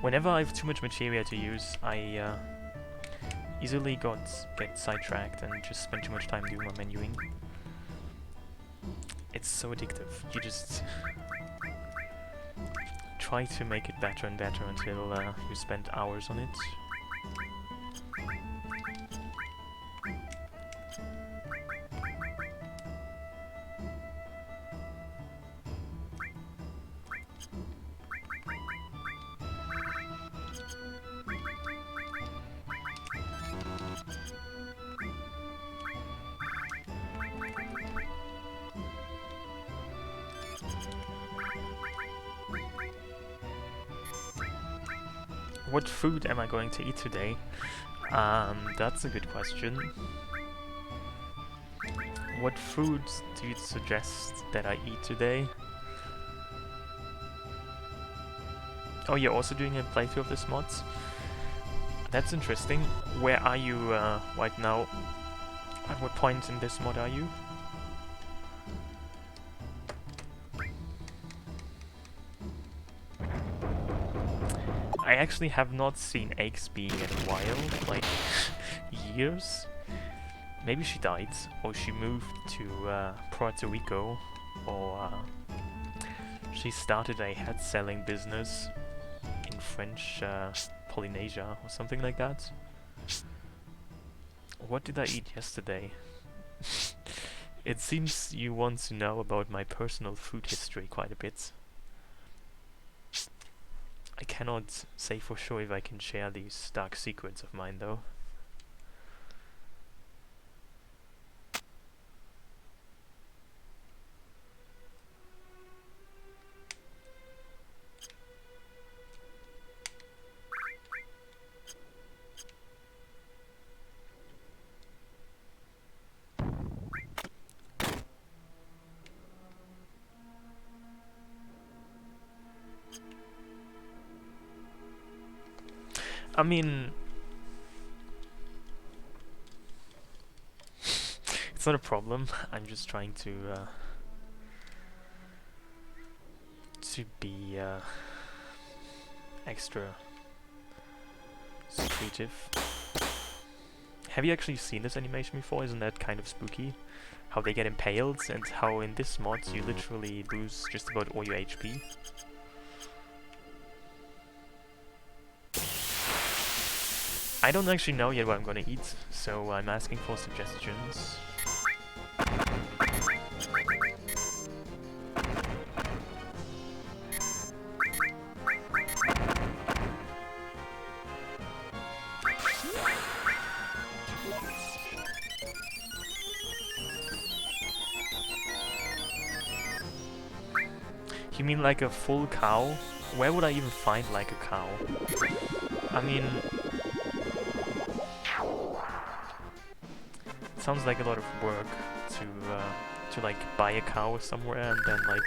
Whenever I have too much materia to use, I easily get sidetracked and just spend too much time doing my menuing. It's so addictive. You just try to make it better and better until you spend hours on it. What food am I going to eat today? That's a good question. What foods do you suggest that I eat today? Oh, you're also doing a playthrough of this mod? That's interesting. Where are you right now? At what point in this mod are you? I actually have not seen Axby in a while, like years. Maybe she died, or she moved to Puerto Rico, or she started a hat selling business in French Polynesia, or something like that. What did I eat yesterday? It seems you want to know about my personal food history quite a bit. I cannot say for sure if I can share these dark secrets of mine, though. I mean, it's not a problem. I'm just trying to be extra secretive. Have you actually seen this animation before? Isn't that kind of spooky? How they get impaled and how in this mod you literally lose just about all your HP. I don't actually know yet what I'm gonna eat, so I'm asking for suggestions. You mean like a full cow? Where would I even find like a cow? I mean, it sounds like a lot of work to like buy a cow somewhere and then like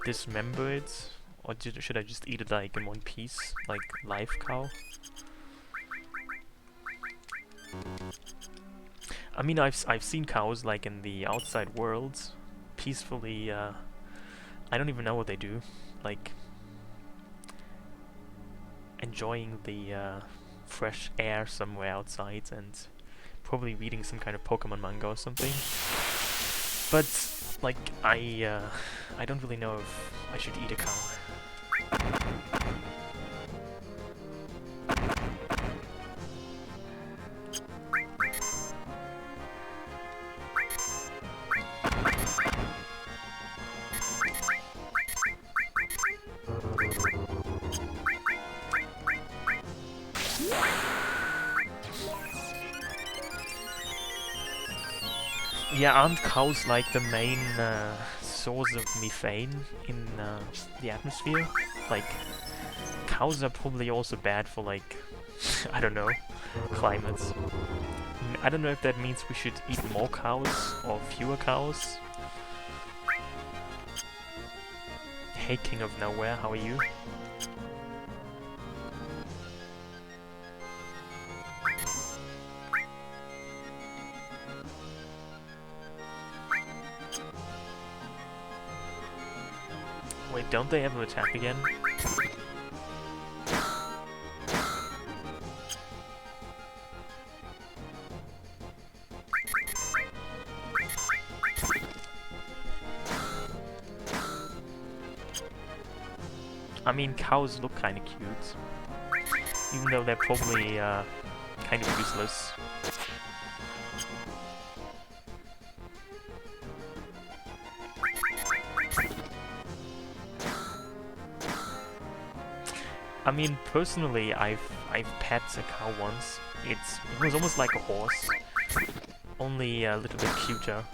dismember it, or should I just eat it like in one piece, like live cow? I mean, I've seen cows like in the outside world, peacefully. I don't even know what they do, like enjoying the fresh air somewhere outside and probably reading some kind of Pokemon manga or something. But like I don't really know if I should eat a cow. Yeah, aren't cows like the main source of methane in the atmosphere? Like, cows are probably also bad for like, I don't know, climates. I don't know if that means we should eat more cows or fewer cows. Hey King of Nowhere, how are you? Wait, don't they ever attack again? I mean, cows look kinda cute, even though they're probably kind of useless. I mean, personally, I've pet a cow once. It was almost like a horse, only a little bit cuter.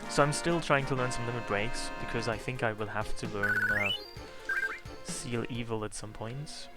So I'm still trying to learn some limit breaks, because I think I will have to learn Seal Evil at some point.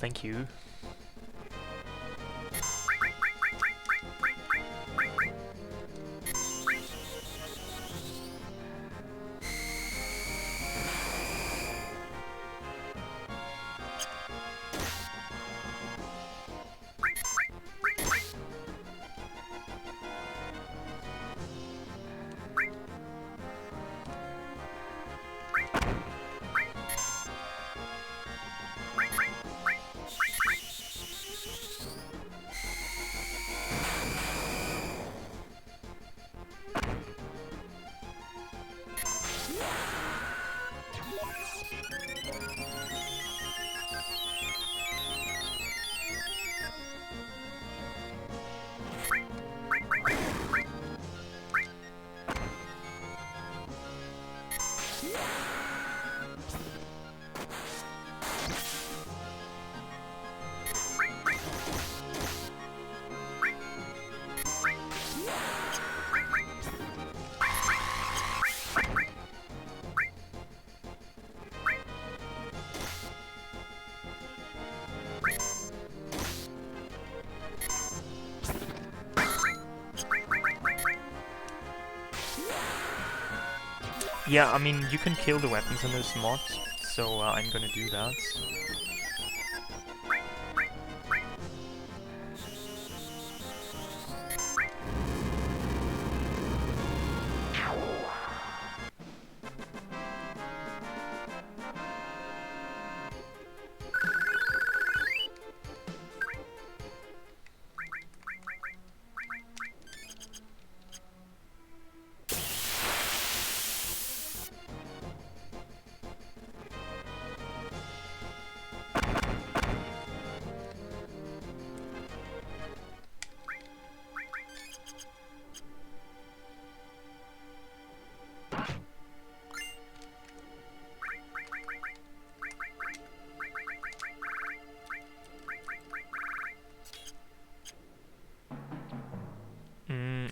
Thank you. Yeah, I mean, you can kill the weapons in this mod, so I'm gonna do that.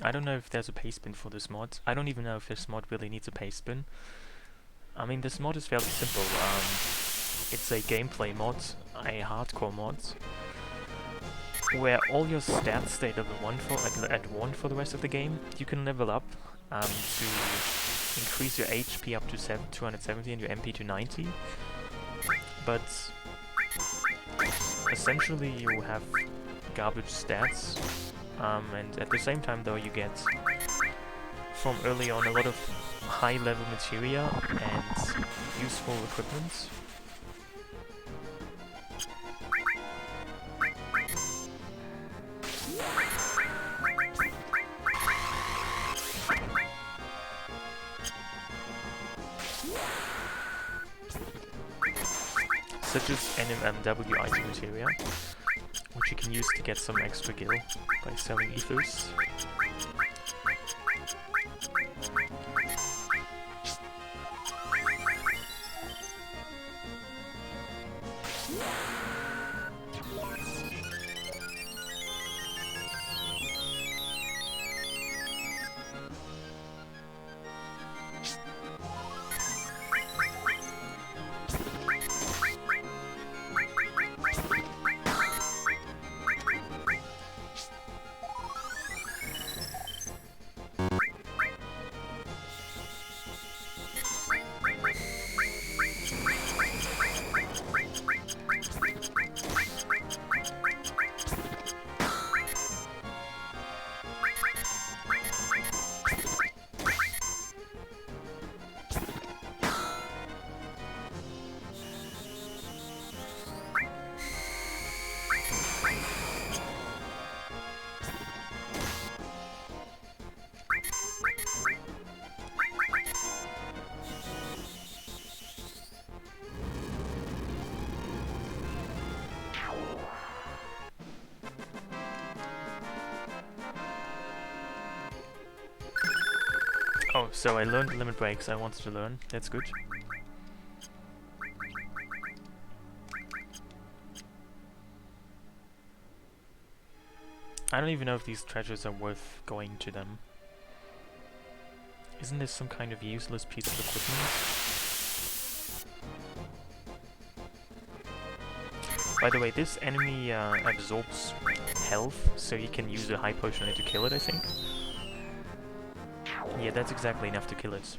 I don't know if there's a paste bin for this mod. I don't even know if this mod really needs a paste bin. I mean, this mod is fairly simple. It's a gameplay mod, a hardcore mod, where all your stats stay level 1 at 1 for the rest of the game. You can level up to increase your HP up to 270 and your MP to 90. But essentially you have garbage stats. And at the same time though you get from early on a lot of high level materia and useful equipment. Such as NMW item materia, which you can use to get some extra gil by selling ethers. Oh, so I learned the limit breaks I wanted to learn. That's good. I don't even know if these treasures are worth going to them. Isn't this some kind of useless piece of equipment? By the way, this enemy absorbs health, so you can use a high potion on it to kill it, I think. Yeah, that's exactly enough to kill it.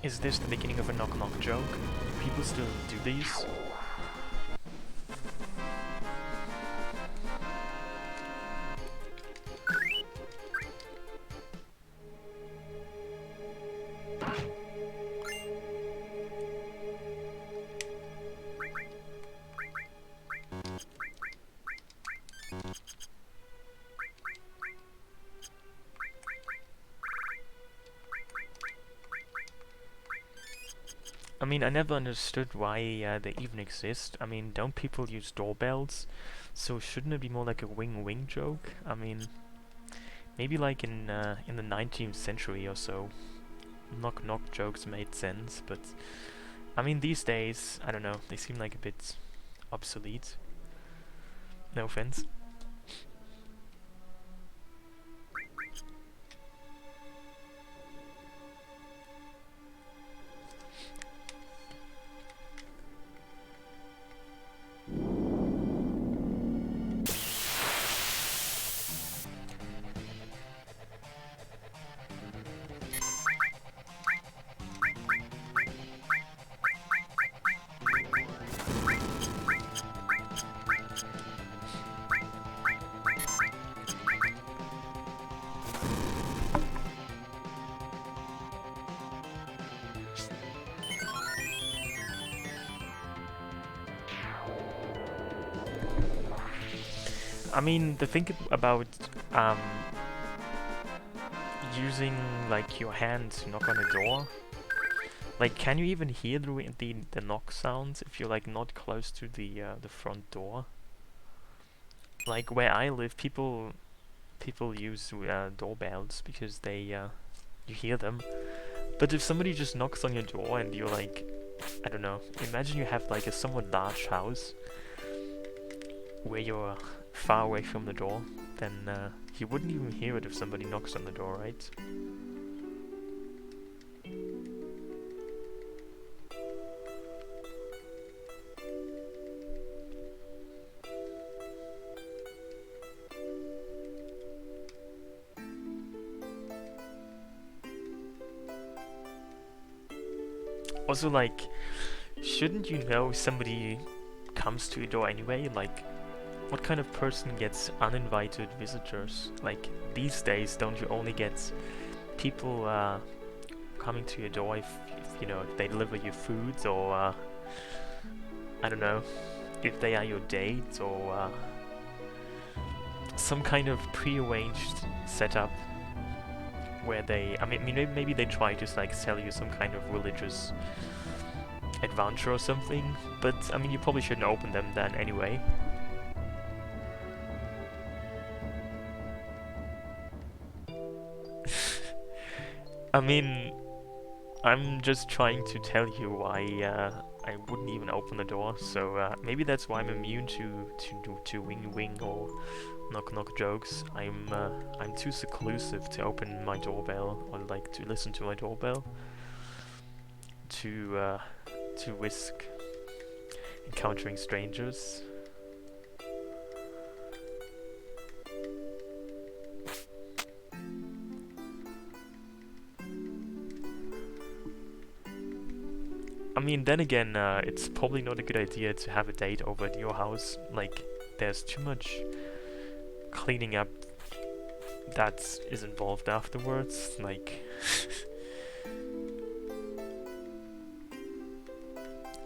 Is this the beginning of a knock-knock joke? Do people still do these? I mean, I never understood why they even exist. I mean, don't people use doorbells? So shouldn't it be more like a wing-wing joke? I mean, maybe like in the 19th century or so, knock-knock jokes made sense, but I mean, these days, I don't know, they seem like a bit obsolete. No offense. I mean, the thing about using like your hand to knock on a door, like, can you even hear the knock sounds if you're like not close to the front door? Like where I live, people use doorbells because they you hear them. But if somebody just knocks on your door and you're like, I don't know, imagine you have like a somewhat large house where you're far away from the door, then you wouldn't even hear it if somebody knocks on the door, right? Also, like, shouldn't you know somebody comes to your door anyway? Like, what kind of person gets uninvited visitors? Like, these days, don't you only get people coming to your door if you know, if they deliver you food, or I don't know, if they are your date, or some kind of pre-arranged setup where they, I mean, maybe they try to like sell you some kind of religious adventure or something, but I mean, you probably shouldn't open them then anyway. I mean, I'm just trying to tell you why I wouldn't even open the door. So maybe that's why I'm immune to wing wing or knock knock jokes. I'm too seclusive to open my doorbell or like to listen to my doorbell to risk encountering strangers. I mean, then again, it's probably not a good idea to have a date over at your house. Like, there's too much cleaning up that is involved afterwards. Like,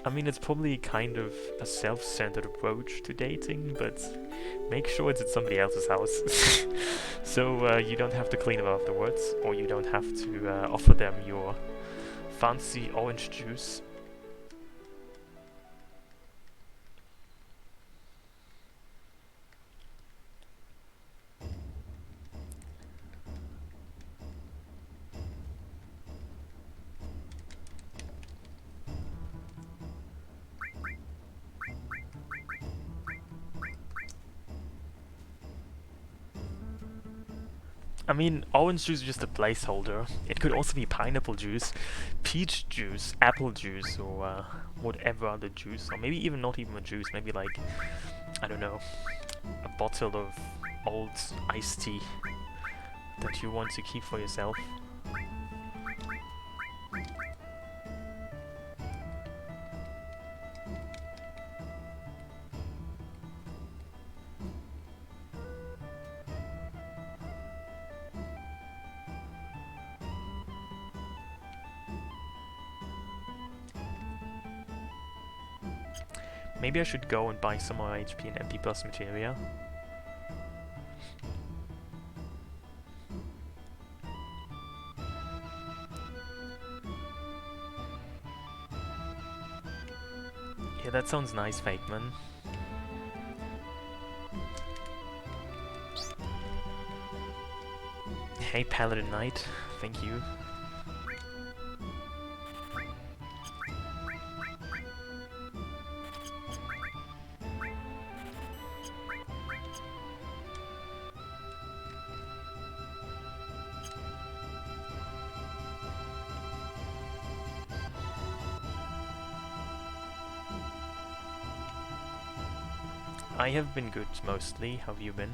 I mean, it's probably kind of a self-centered approach to dating, but make sure it's at somebody else's house. So you don't have to clean up afterwards, or you don't have to offer them your fancy orange juice. I mean, orange juice is just a placeholder. It could also be pineapple juice, peach juice, apple juice, or whatever other juice. Or maybe even not even a juice, maybe like, I don't know, a bottle of old iced tea that you want to keep for yourself. Maybe I should go and buy some more HP and MP plus materia. Yeah, that sounds nice, Fakeman. Hey, Paladin Knight. Thank you. I have been good, mostly. How have you been?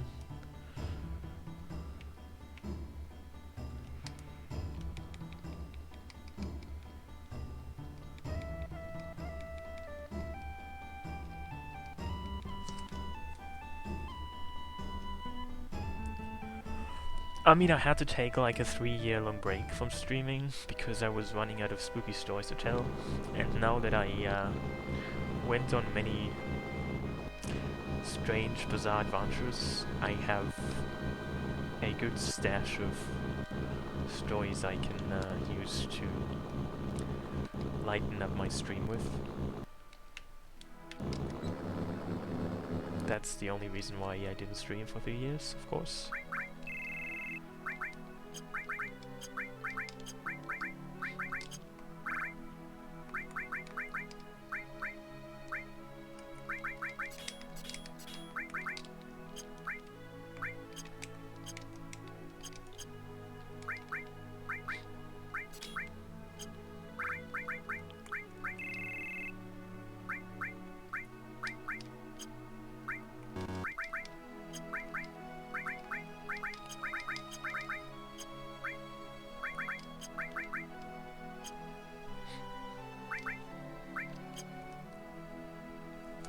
I mean, I had to take like a 3-year-long break from streaming because I was running out of spooky stories to tell, and now that I went on many strange, bizarre adventures, I have a good stash of stories I can use to lighten up my stream with. That's the only reason why I didn't stream for 3 years, of course.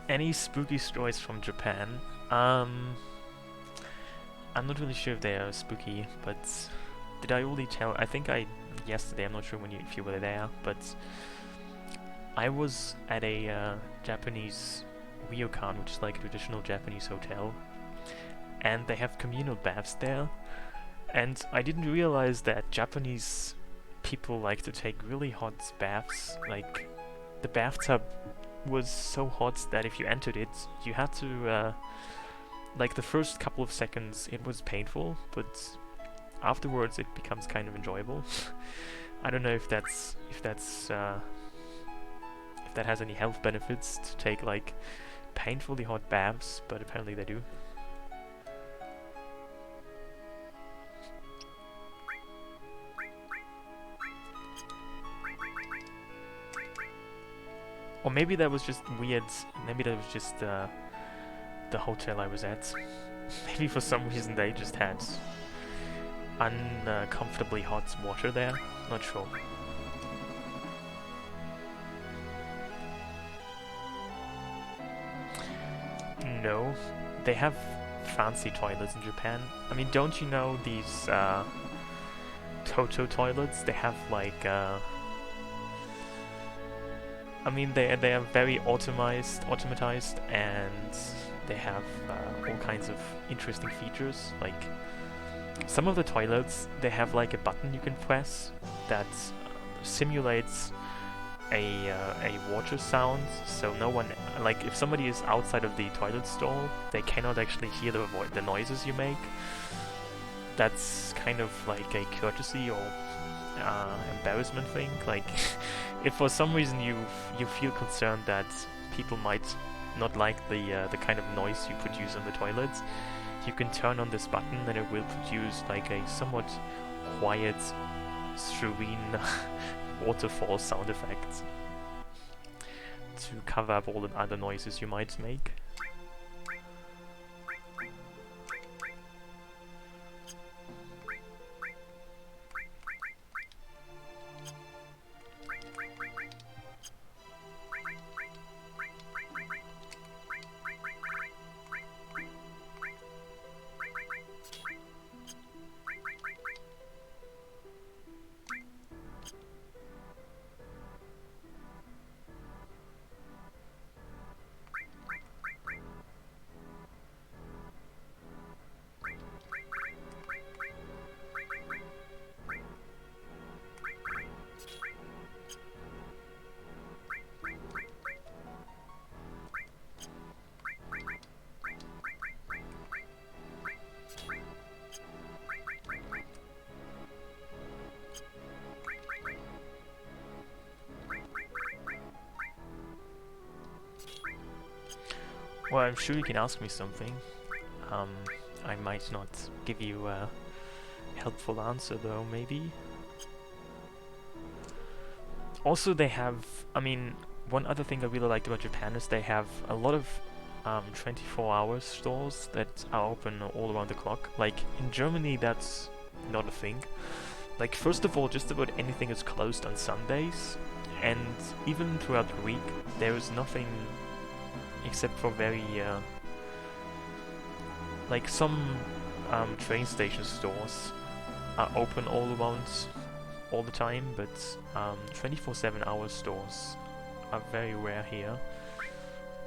Any spooky stories from Japan? I'm not really sure if they are spooky, but did I already tell? I think I yesterday. I'm not sure if you were there, but I was at a Japanese ryokan, which is like a traditional Japanese hotel, and they have communal baths there. And I didn't realize that Japanese people like to take really hot baths. Like, the bathtub was so hot that if you entered it, you had to, like, the first couple of seconds it was painful, but afterwards it becomes kind of enjoyable. I don't know if that has any health benefits to take like painfully hot baths, but apparently they do. Or maybe that was just weird. Maybe that was just the hotel I was at. Maybe for some reason they just had uncomfortably hot water there. Not sure. No, they have fancy toilets in Japan. I mean, don't you know these Toto toilets? They have like I mean, they are very automatized, and they have all kinds of interesting features. Like some of the toilets, they have like a button you can press that simulates a water sound. So no one, like if somebody is outside of the toilet stall, they cannot actually hear the noises you make. That's kind of like a courtesy or embarrassment thing. Like if for some reason you feel concerned that people might not like the kind of noise you produce on the toilets, you can turn on this button and it will produce like a somewhat quiet, serene waterfall sound effect to cover up all the other noises you might make. Well, I'm sure you can ask me something. I might not give you a helpful answer though, maybe. Also, they have, I mean, one other thing I really liked about Japan is they have a lot of 24-hour stores that are open all around the clock. Like, in Germany, that's not a thing. Like, first of all, just about anything is closed on Sundays, and even throughout the week, there is nothing except for very, like some train station stores are open all around all the time, but 24/7 hour stores are very rare here.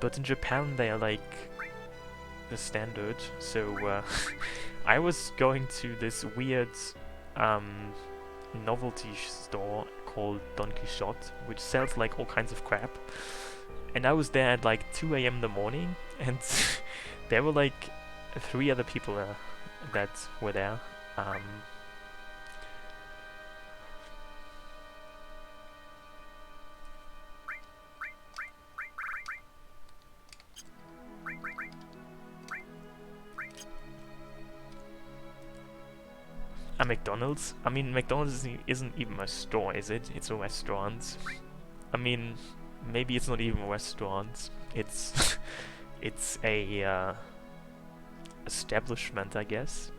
But in Japan they are like the standard, so I was going to this weird novelty store called Don Quixote, which sells like all kinds of crap. And I was there at like 2 AM in the morning, and there were like 3 other people that were there. A McDonald's? I mean, McDonald's isn't even a store, is it? It's a restaurant. I mean, maybe it's not even a restaurant. It's it's a establishment, I guess.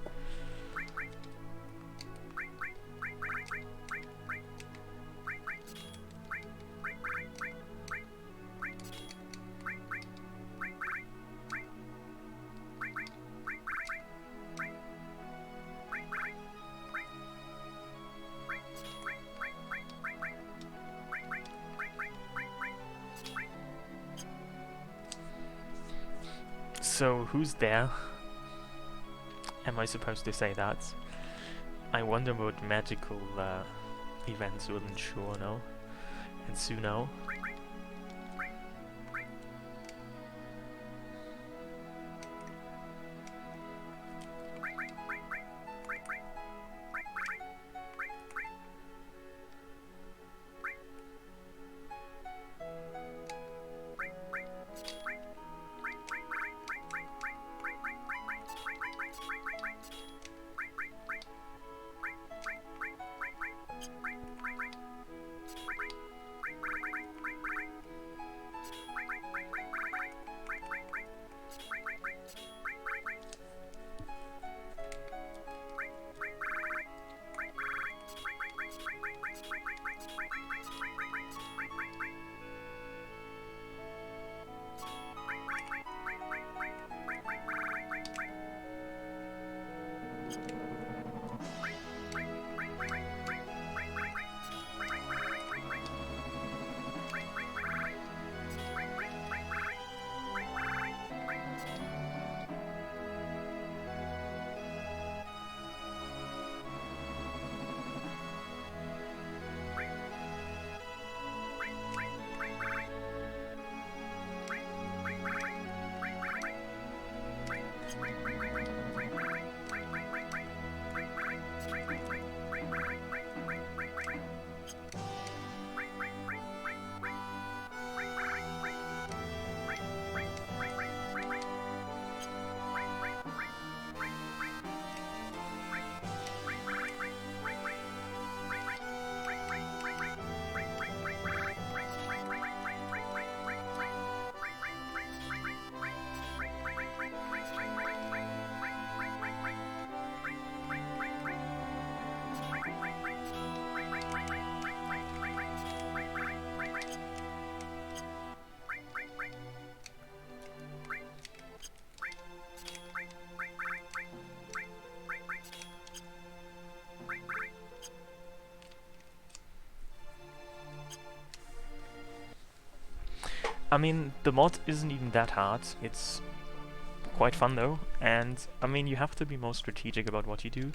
So, who's there? Am I supposed to say that? I wonder what magical events will ensue now. I mean, the mod isn't even that hard. It's quite fun though, and I mean, you have to be more strategic about what you do.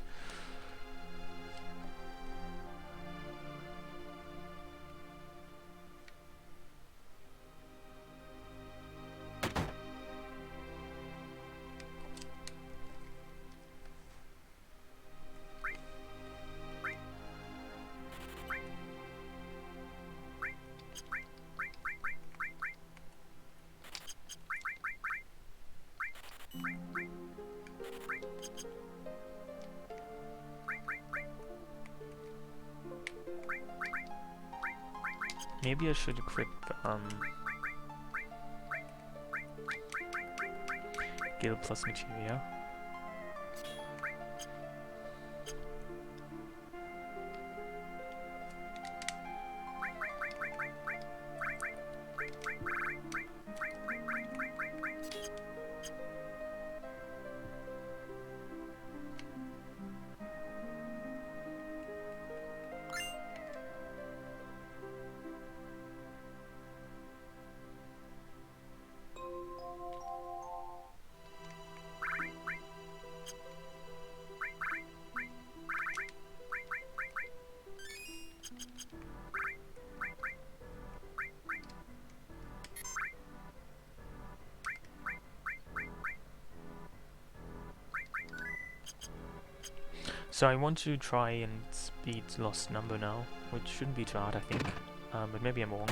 Maybe I should equip Gil plus materia. So I want to try and beat Lost Number now, which shouldn't be too hard, I think, but maybe I'm wrong.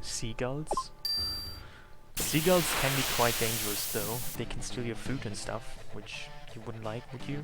Seagulls? Seagulls can be quite dangerous though. They can steal your food and stuff, which you wouldn't like, would you?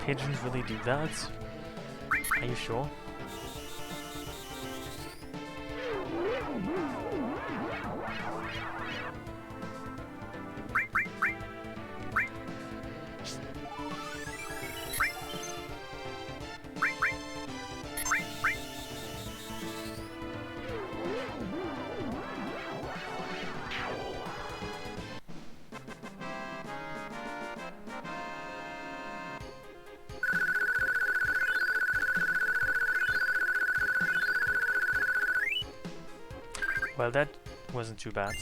Pigeons really do that? Are you sure? Well, that wasn't too bad.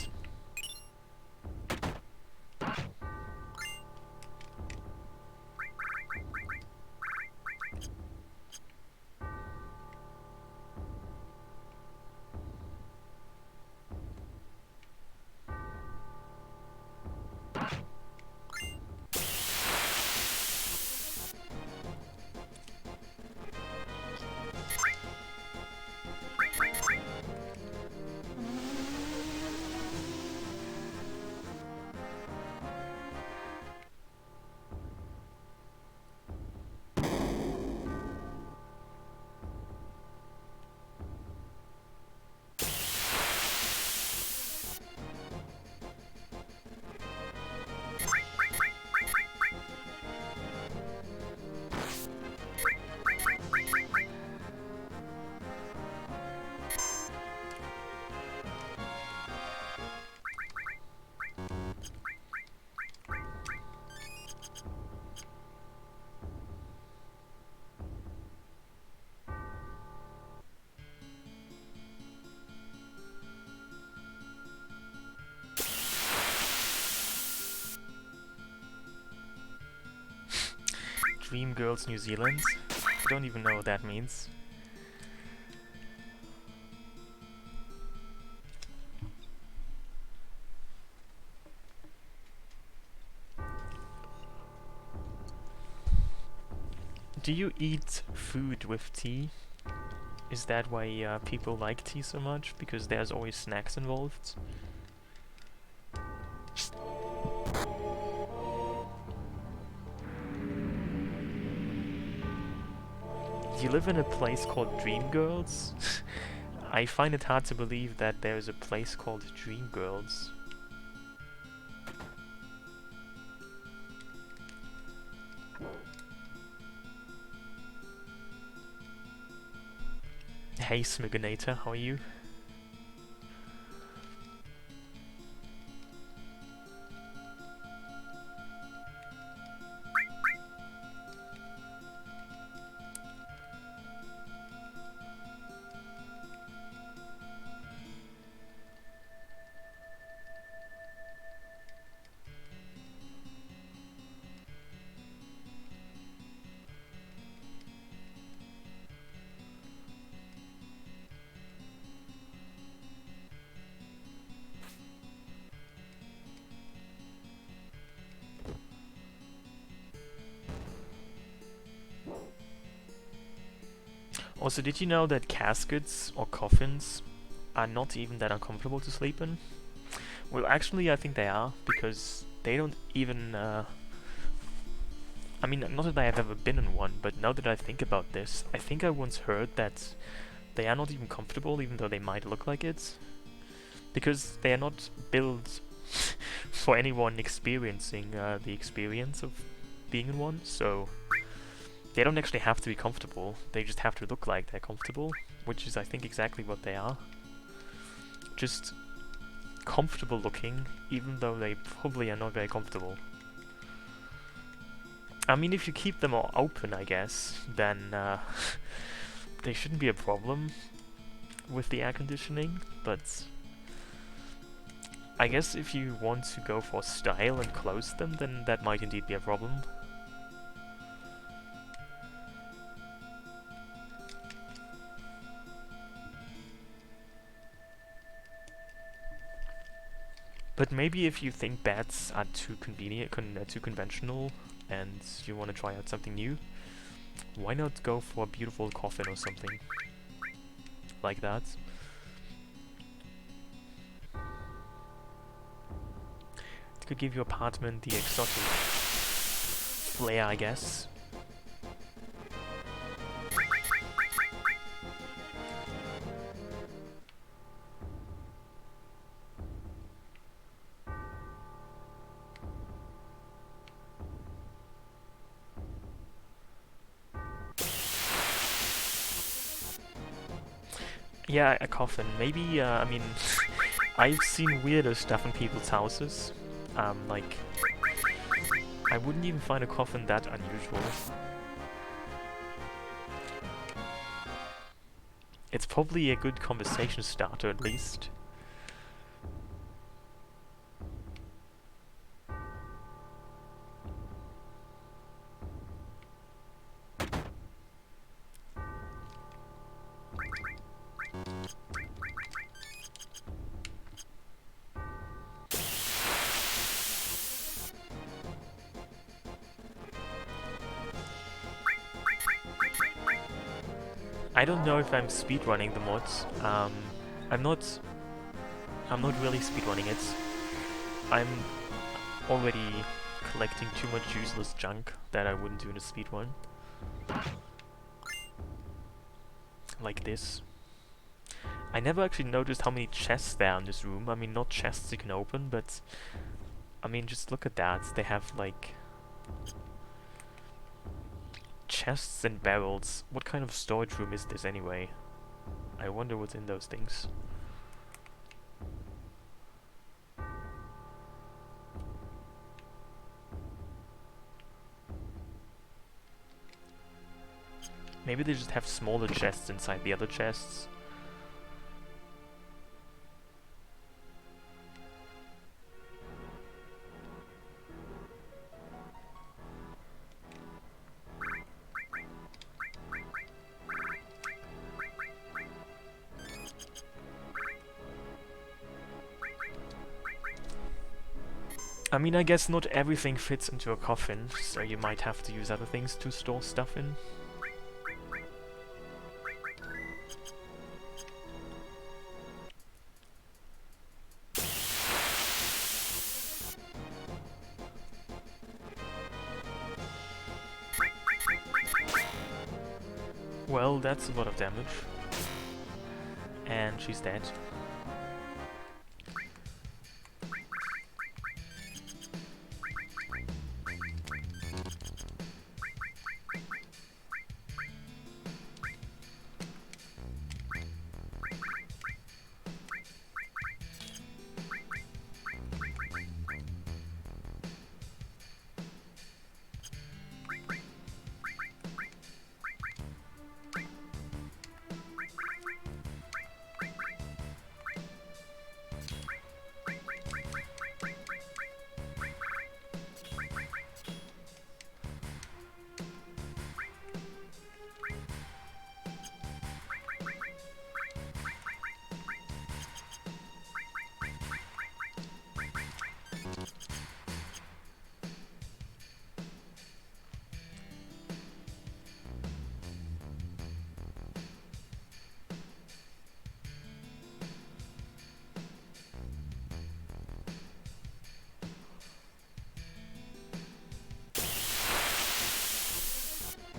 Dream Girls New Zealand. I don't even know what that means. Do you eat food with tea? Is that why people like tea so much? Because there's always snacks involved? You live in a place called Dream Girls? I find it hard to believe that there is a place called Dream Girls. Hey Smiganator, how are you? Also, did you know that caskets or coffins are not even that uncomfortable to sleep in? Well, actually, I think they are, because they don't even, I mean, not that I have ever been in one, but now that I think about this, I think I once heard that they are not even comfortable, even though they might look like it. Because they are not built for anyone experiencing the experience of being in one, so they don't actually have to be comfortable, they just have to look like they're comfortable, which is I think exactly what they are. Just comfortable looking, even though they probably are not very comfortable. I mean, if you keep them all open, I guess, then they shouldn't be a problem with the air conditioning, but I guess if you want to go for style and close them, then that might indeed be a problem. But maybe if you think beds are too too conventional, and you want to try out something new, why not go for a beautiful coffin or something like that? It could give your apartment the exotic flair, I guess. Yeah, a coffin. Maybe, I mean, I've seen weirder stuff in people's houses. Like, I wouldn't even find a coffin that unusual. It's probably a good conversation starter, at least. I don't know if I'm speedrunning the mods. I'm not really speedrunning it. I'm already collecting too much useless junk that I wouldn't do in a speedrun. Like this. I never actually noticed how many chests there are in this room. I mean, not chests you can open, but I mean, just look at that. They have like chests and barrels. What kind of storage room is this anyway? I wonder what's in those things. Maybe they just have smaller chests inside the other chests. I mean, I guess not everything fits into a coffin, so you might have to use other things to store stuff in. Well, that's a lot of damage. And she's dead.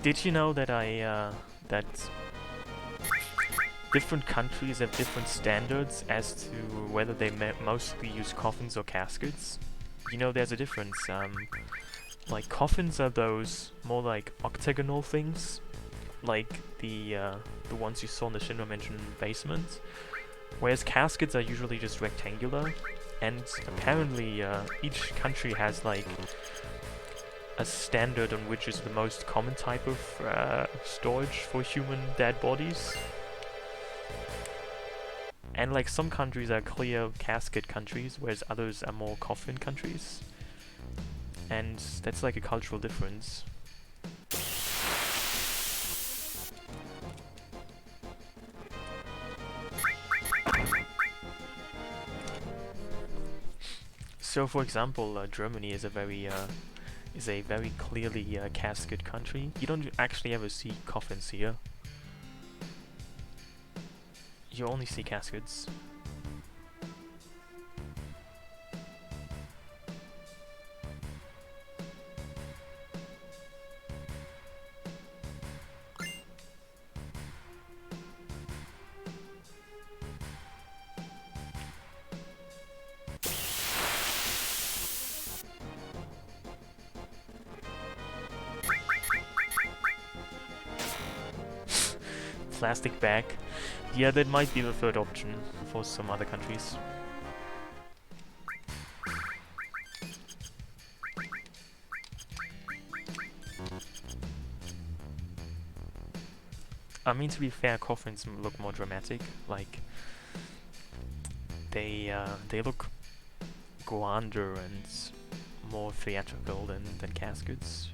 Did you know that that different countries have different standards as to whether they mostly use coffins or caskets? You know, there's a difference. Like coffins are those more like octagonal things, like the ones you saw in the Shinra Mansion basement, whereas caskets are usually just rectangular. And apparently, each country has like a standard on which is the most common type of storage for human dead bodies. And like some countries are clear casket countries, whereas others are more coffin countries. And that's like a cultural difference. So for example, Germany is a very clearly casket country. You don't actually ever see coffins here. You only see caskets. Plastic bag. Yeah, that might be the third option for some other countries. I mean, to be fair, coffins look more dramatic. Like they look grander and more theatrical than caskets.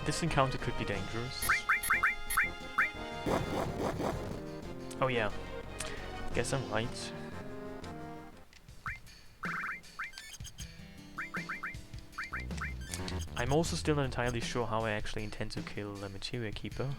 This encounter could be dangerous. Oh yeah, guess I'm right. I'm also still not entirely sure how I actually intend to kill the Materia Keeper.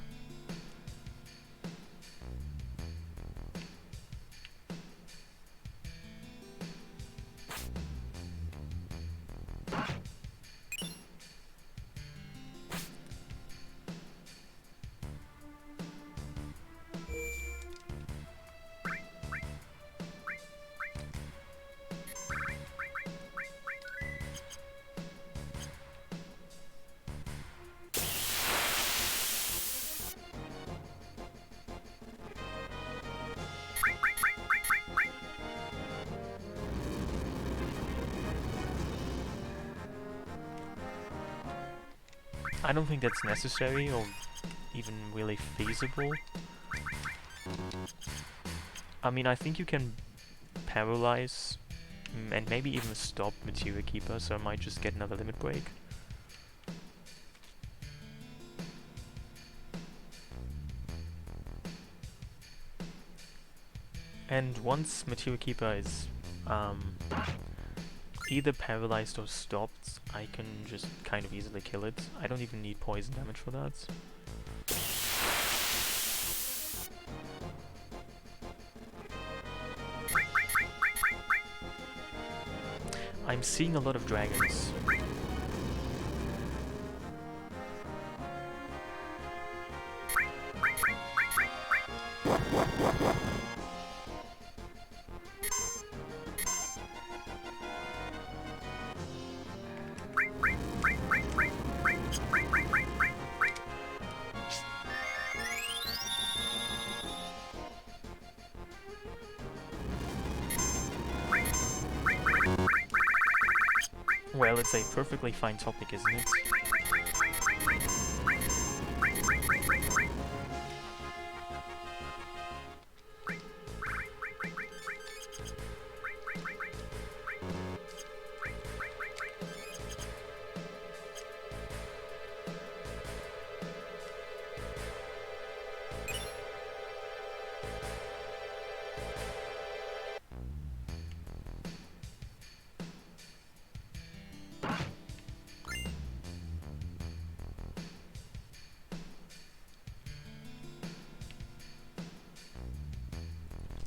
I don't think that's necessary or even really feasible. I mean, I think you can paralyze and maybe even stop Materia Keeper, so I might just get another limit break. And once Materia Keeper is either paralyzed or stopped, I can just kind of easily kill it. I don't even need poison damage for that. I'm seeing a lot of dragons. Well, it's a perfectly fine topic, isn't it?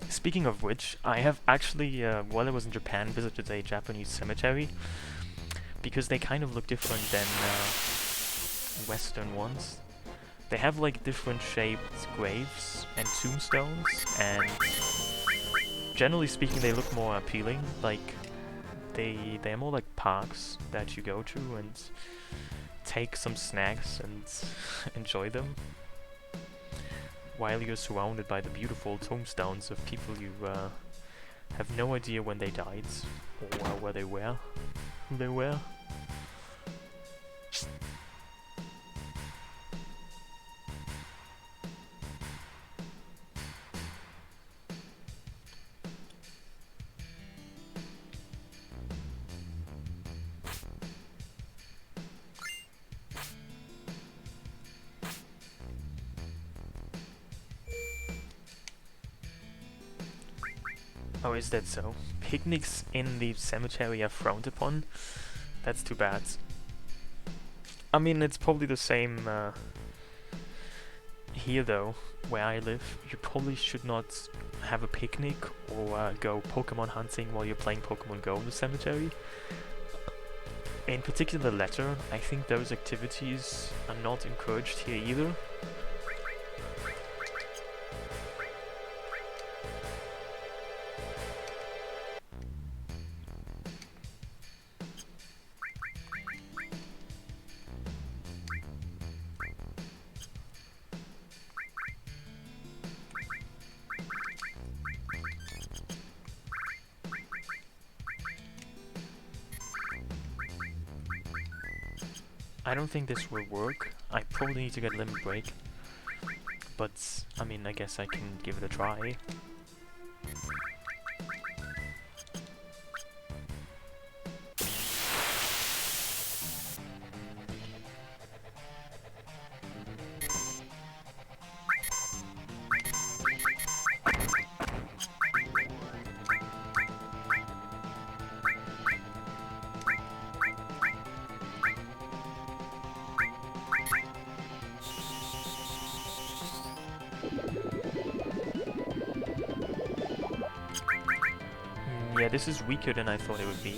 Speaking of which, I have actually, while I was in Japan, visited a Japanese cemetery, because they kind of look different than Western ones. They have like different shaped graves and tombstones, and generally speaking they look more appealing. Like, they're more like parks that you go to and take some snacks and enjoy them, while you're surrounded by the beautiful tombstones of people you have no idea when they died, or where they were, who they were. Oh, is that so? Picnics in the cemetery are frowned upon? That's too bad. I mean, it's probably the same here though, where I live. You probably should not have a picnic or go Pokemon hunting while you're playing Pokemon Go in the cemetery. In particular the latter, I think those activities are not encouraged here either. I don't think this will work. I probably need to get a limit break. But, I mean, I guess I can give it a try. Yeah, this is weaker than I thought it would be.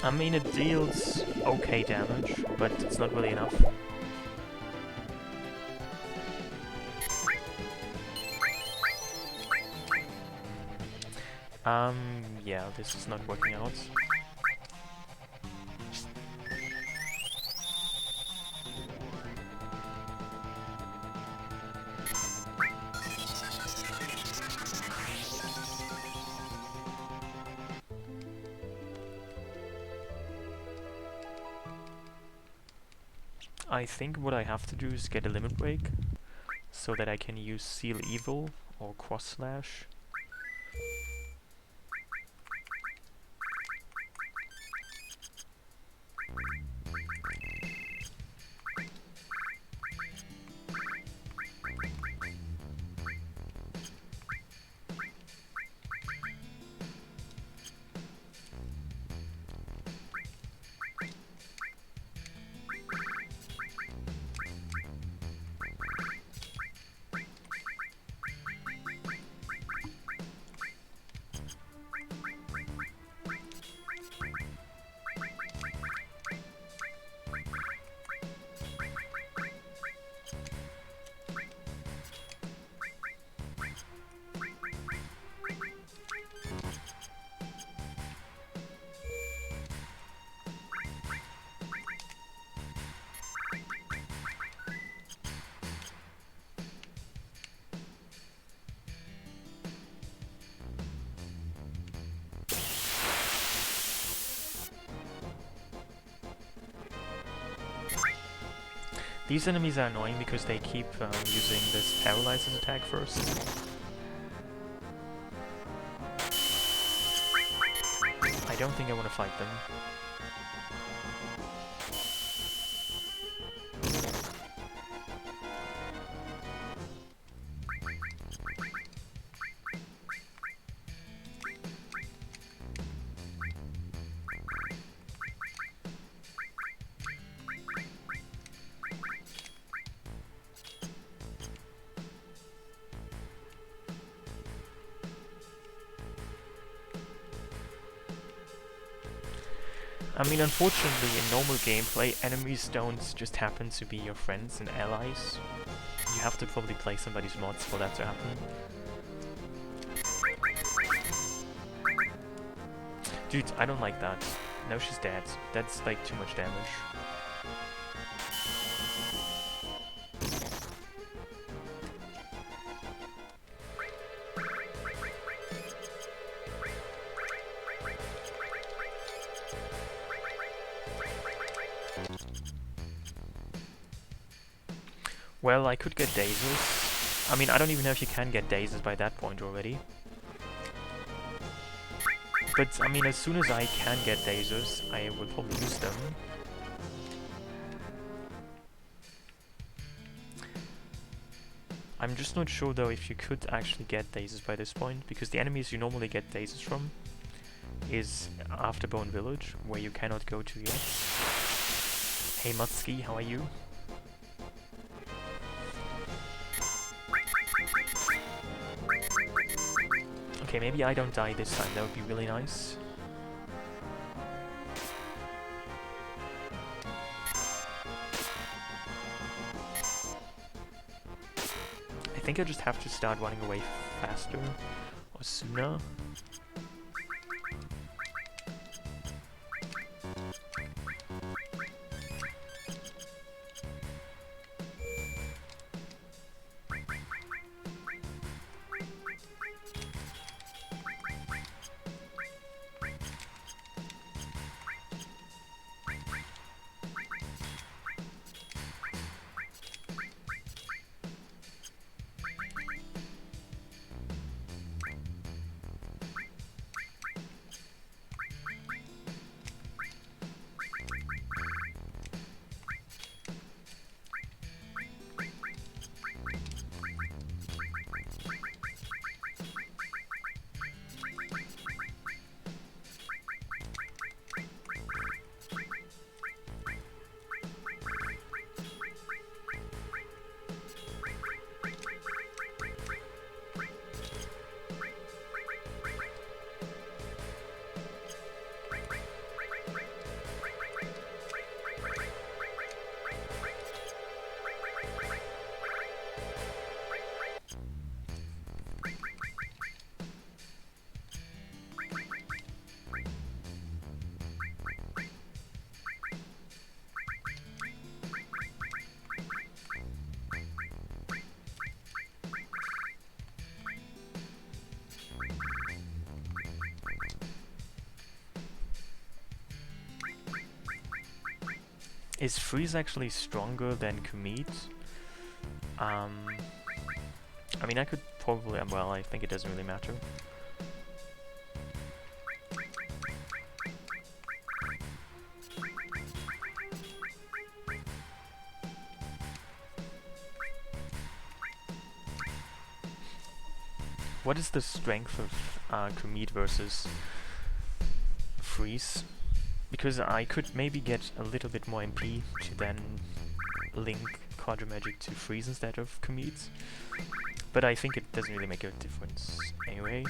I mean, it deals okay damage, but it's not really enough. Yeah, this is not working out. I think what I have to do is get a limit break, so that I can use Seal Evil or Cross Slash. These enemies are annoying because they keep using this paralyzes attack first. I don't think I want to fight them. I mean, unfortunately, in normal gameplay, enemies don't just happen to be your friends and allies. You have to probably play somebody's mods for that to happen. Dude, I don't like that. No, she's dead. That's like too much damage. Well, I could get dazes. I mean, I don't even know if you can get dazes by that point already. But, I mean, as soon as I can get dazes, I will probably use them. I'm just not sure, though, if you could actually get dazes by this point, because the enemies you normally get dazes from is Afterbone Village, where you cannot go to yet. Hey Mutski, how are you? Okay, maybe I don't die this time, that would be really nice. I think I just have to start running away faster or sooner. Is freeze actually stronger than commit? I mean, I could probably, well, I think it doesn't really matter. What is the strength of commit versus freeze? Because I could maybe get a little bit more MP to then link Quadra magic to freeze instead of commit. But I think it doesn't really make a difference anyway.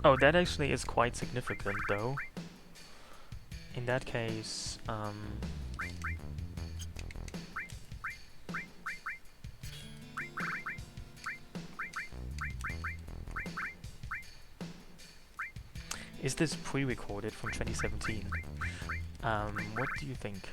Oh, that actually is quite significant, though. In that case, is this pre-recorded from 2017? What do you think?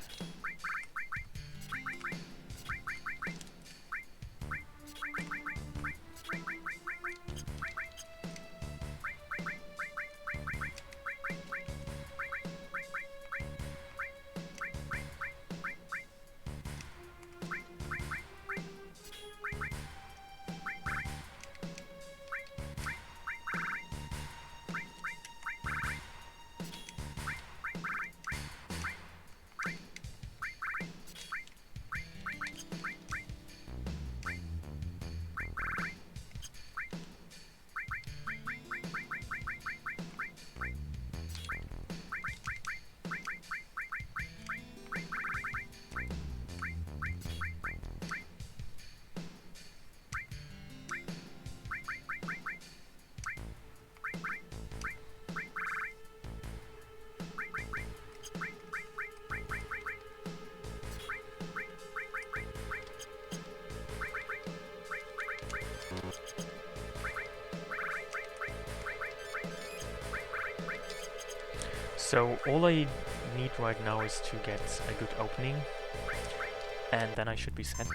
So all I need right now is to get a good opening, and then I should be set.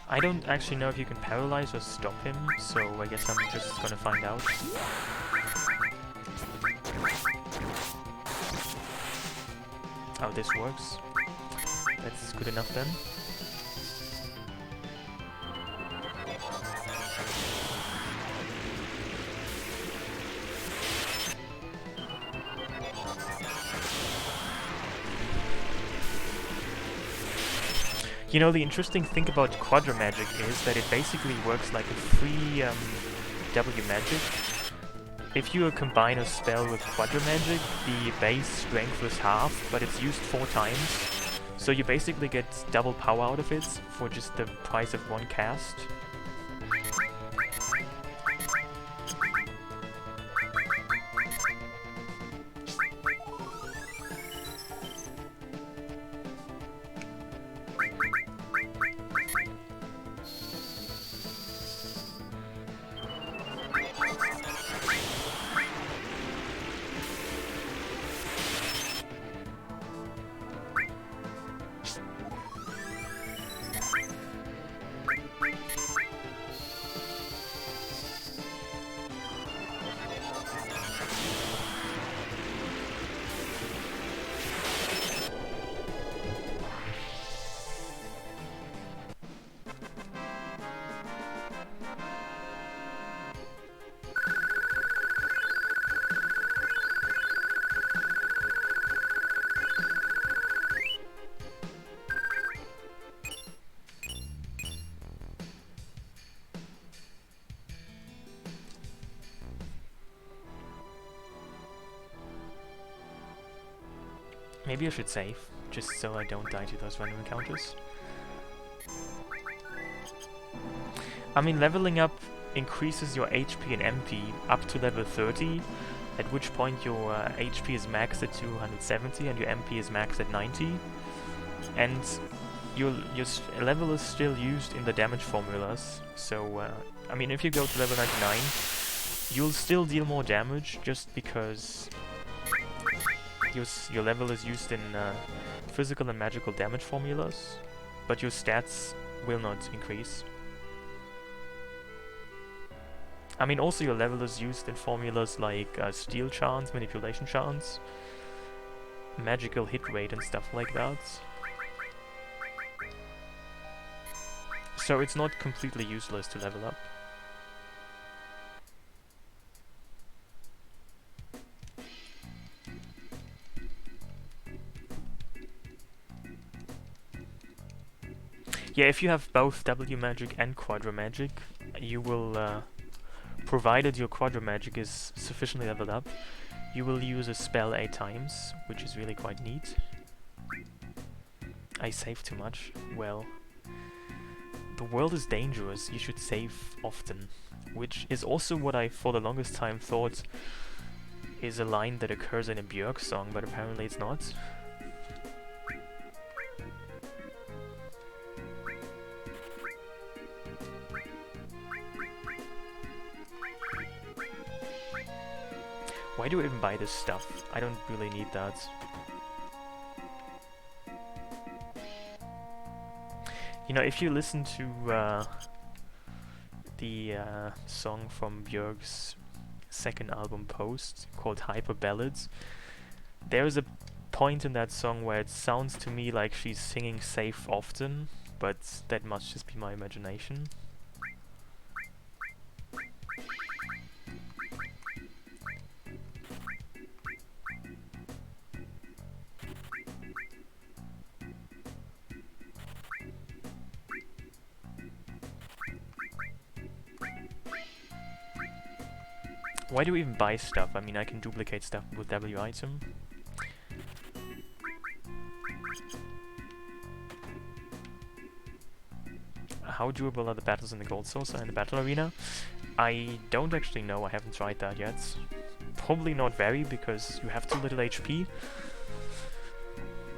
I don't actually know if you can paralyze or stop him, so I guess I'm just gonna find out. Oh, this works. That's good enough then. You know, the interesting thing about Quadra magic is that it basically works like a free W magic. If you combine a spell with Quadra magic, the base strength is half, but it's used 4 times. So you basically get double power out of it for just the price of 1 cast. Maybe I should save, just so I don't die to those random encounters. I mean, leveling up increases your HP and MP up to level 30, at which point your HP is maxed at 270 and your MP is maxed at 90. And your level is still used in the damage formulas, so I mean, if you go to level 99, you'll still deal more damage just because your level is used in physical and magical damage formulas, but your stats will not increase. I mean, also your level is used in formulas like steal chance, manipulation chance, magical hit rate and stuff like that. So it's not completely useless to level up. Yeah, if you have both W magic and Quadra magic, you will, provided your Quadra magic is sufficiently leveled up, you will use a spell 8 times, which is really quite neat. I save too much. Well, the world is dangerous, you should save often, which is also what I for the longest time thought is a line that occurs in a Björk song, but apparently it's not. Why do I even buy this stuff? I don't really need that. You know, if you listen to the song from Björk's second album Post called Hyper Ballads, there is a point in that song where it sounds to me like she's singing Save Often, but that must just be my imagination. Why do we even buy stuff? I mean, I can duplicate stuff with W item. How doable are the battles in the Gold Saucer and the Battle Arena? I don't actually know, I haven't tried that yet. Probably not very, because you have too little HP,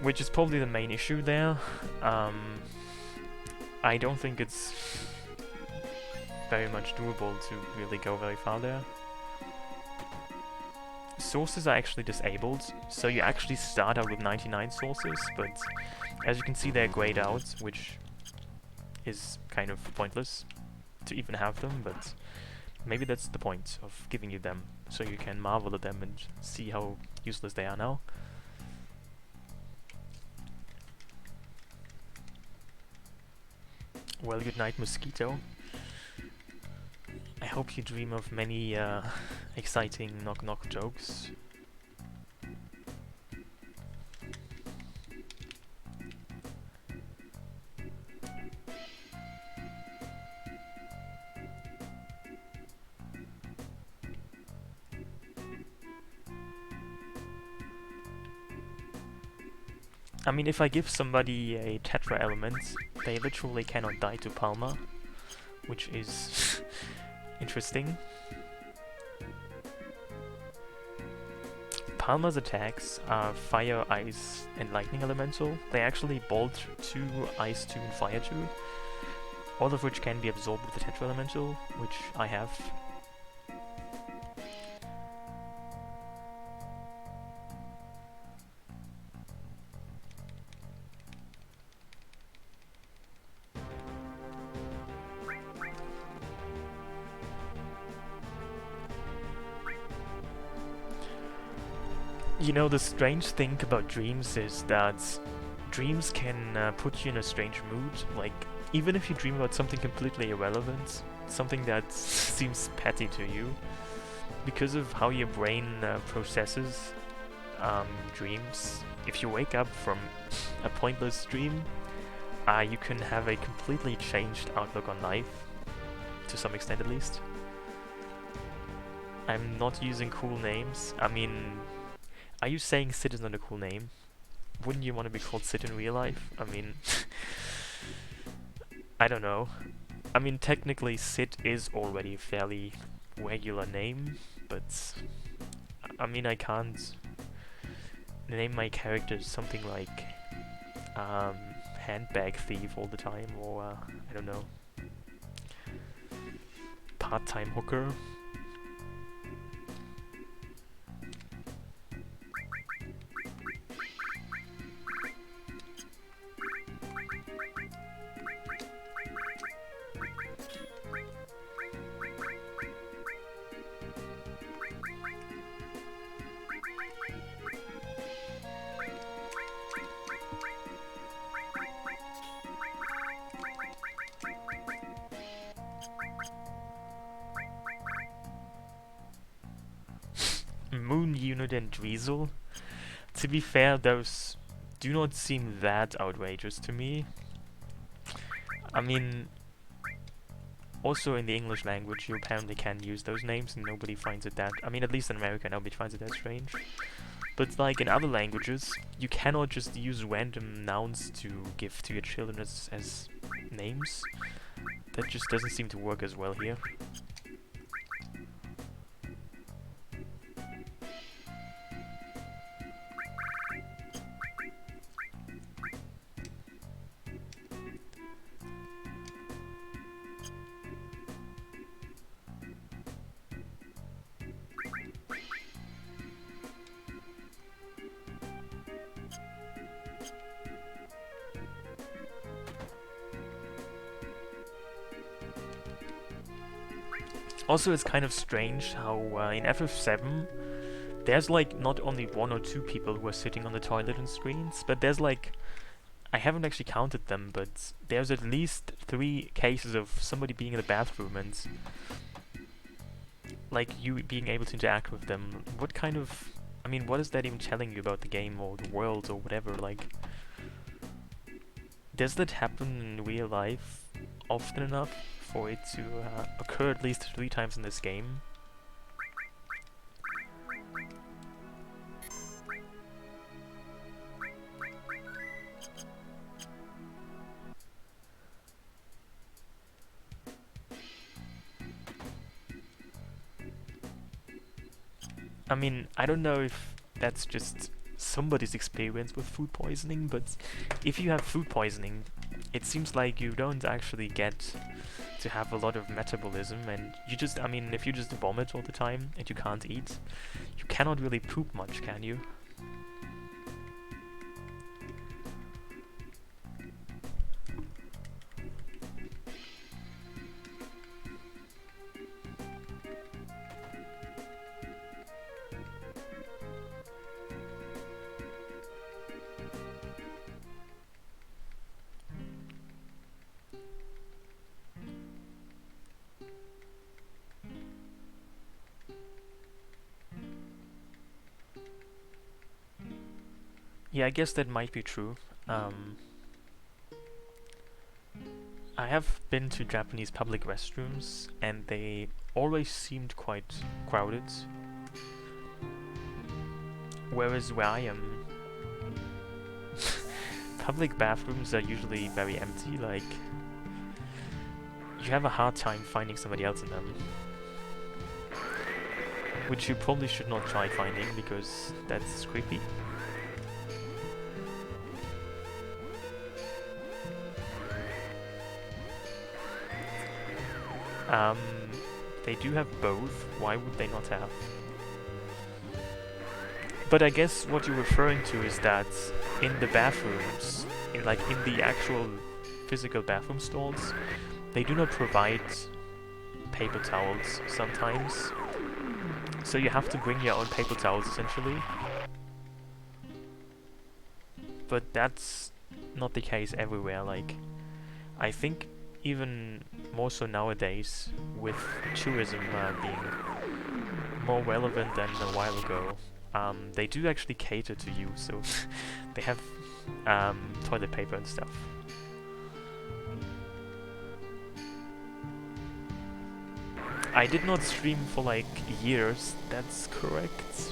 which is probably the main issue there. I don't think it's very much doable to really go very far there. Sources are actually disabled, so you actually start out with 99 sources, but as you can see they're grayed out, which is kind of pointless to even have them, but maybe that's the point of giving you them, so you can marvel at them and see how useless they are now. Well, good night, Mosquito. I hope you dream of many exciting knock-knock jokes. I mean, if I give somebody a Tetra element, they literally cannot die to Palma, which is interesting. Palma's attacks are Fire, Ice, and Lightning Elemental. They actually bolt 2, Ice 2, and Fire 2, all of which can be absorbed with the Tetra Elemental, which I have. You know, the strange thing about dreams is that dreams can put you in a strange mood. Like, even if you dream about something completely irrelevant, something that seems petty to you, because of how your brain processes dreams, if you wake up from a pointless dream, you can have a completely changed outlook on life, to some extent at least. I'm not using cool names. I mean, are you saying Sid is not a cool name? wouldn't you want to be called Sid in real life? I mean, I don't know. I mean, technically Sid is already a fairly regular name, but I mean, I can't name my character something like handbag thief all the time, or I don't know, part-time hooker. Moon Unit and Dweezil. To be fair, those do not seem that outrageous to me. I mean, also in the English language you apparently can use those names and nobody finds it that... I mean, at least in America nobody finds it that strange. But like in other languages, you cannot just use random nouns to give to your children as names. That just doesn't seem to work as well here. Also, it's kind of strange how in FF7 there's like not only 1 or 2 people who are sitting on the toilet and screens, but there's like, I haven't actually counted them, but there's at least 3 cases of somebody being in the bathroom and like you being able to interact with them. What kind of, I mean, what is that even telling you about the game or the world or whatever? Like, does that happen in real life often enough for it to occur at least 3 times in this game? I mean, I don't know if that's just somebody's experience with food poisoning, but if you have food poisoning, it seems like you don't actually get to have a lot of metabolism, and you just, I mean, if you just vomit all the time and you can't eat, you cannot really poop much, can you? Yeah, I guess that might be true. I have been to Japanese public restrooms, and they always seemed quite crowded. Whereas where I am, public bathrooms are usually very empty, like, you have a hard time finding somebody else in them. Which you probably should not try finding, because that's creepy. They do have both, why would they not have? But I guess what you're referring to is that in the bathrooms, in the actual physical bathroom stalls, they do not provide paper towels sometimes. So you have to bring your own paper towels essentially. But that's not the case everywhere, like, I think even more so nowadays, with tourism being more relevant than a while ago, they do actually cater to you, so they have toilet paper and stuff. I did not stream for like years, that's correct.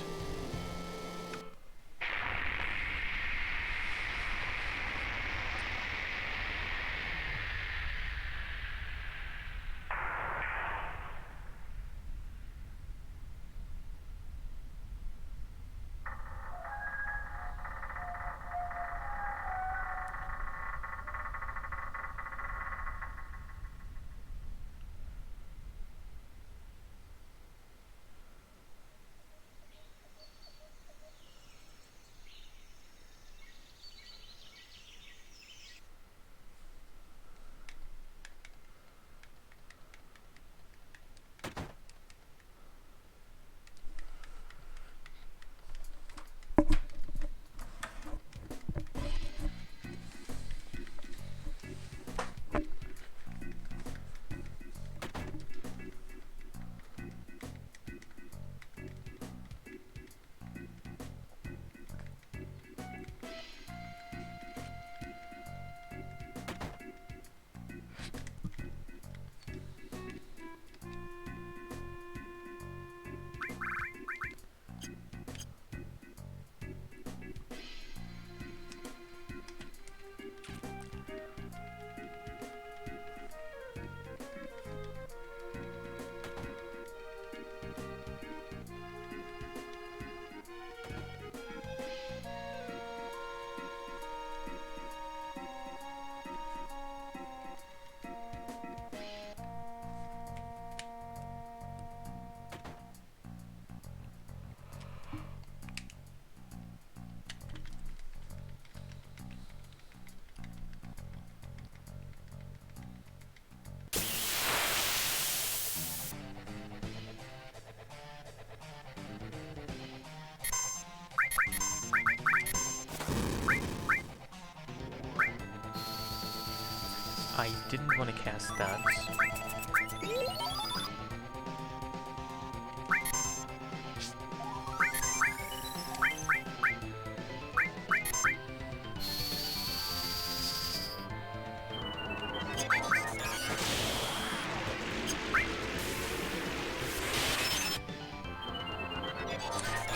I didn't want to cast that.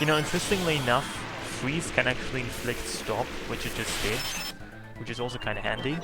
You know, interestingly enough, freeze can actually inflict stop, which it just did, which is also kind of handy.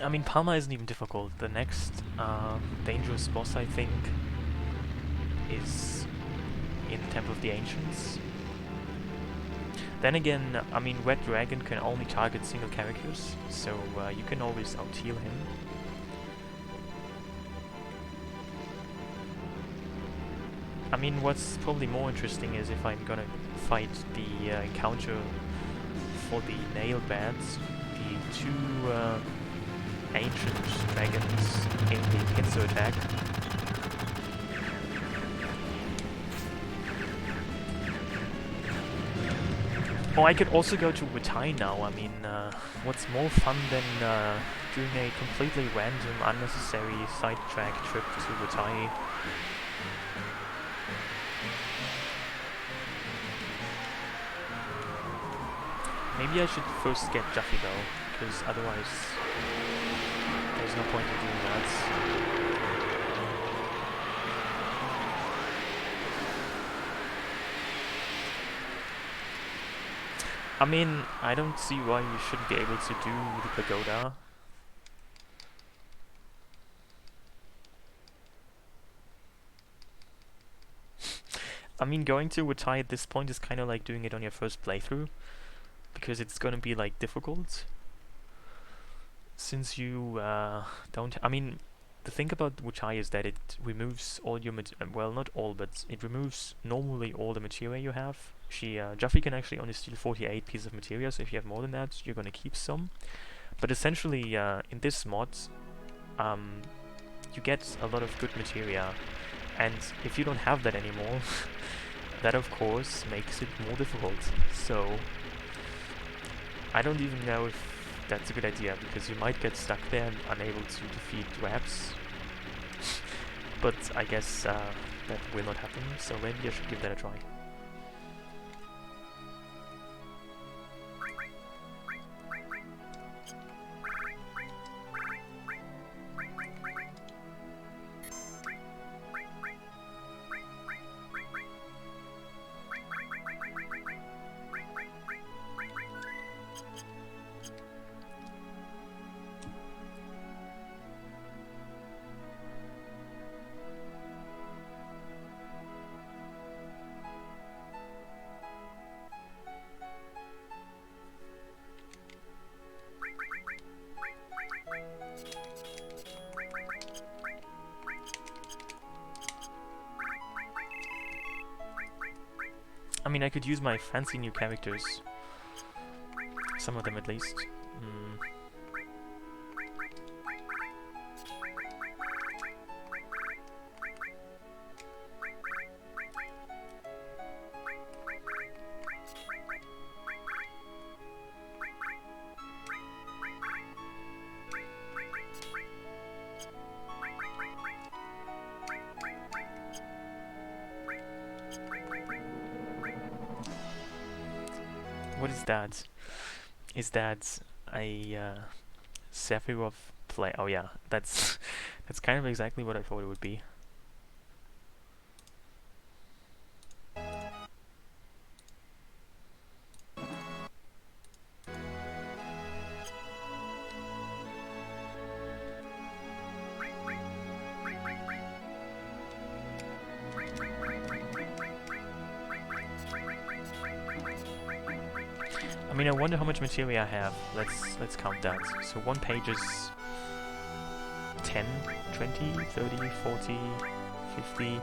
I mean, Palma isn't even difficult. The next dangerous boss, I think, is in Temple of the Ancients. Then again, I mean, Red Dragon can only target single characters, so you can always out-heal him. I mean, what's probably more interesting is if I'm gonna fight the encounter for the nail bats, the two ancient dragons in the pincer attack. Oh, I could also go to Wutai now. I mean, what's more fun than doing a completely random, unnecessary sidetrack trip to Wutai? Maybe I should first get Juffy though, because otherwise there's no point in doing that. I mean, I don't see why you shouldn't be able to do the pagoda. I mean, going to Wutai at this point is kind of like doing it on your first playthrough, because it's gonna be like difficult. Since you don't, I mean, the thing about Wutai is that it removes all your well, not all, but it removes normally all the materia you have. Juffy can actually only steal 48 pieces of materia, so if you have more than that, you're gonna keep some. But essentially, in this mod, you get a lot of good materia, and if you don't have that anymore, that of course makes it more difficult. So I don't even know if that's a good idea, because you might get stuck there and unable to defeat Raps. But I guess that will not happen, so maybe I should give that a try. I mean, I could use my fancy new characters. Some of them at least. what is that? Is that a Sephiroth play? Oh yeah, that's that's kind of exactly what I thought it would be. I mean, I wonder how much materia I have. Let's count that. So one page is 10, 20, 30, 40, 50,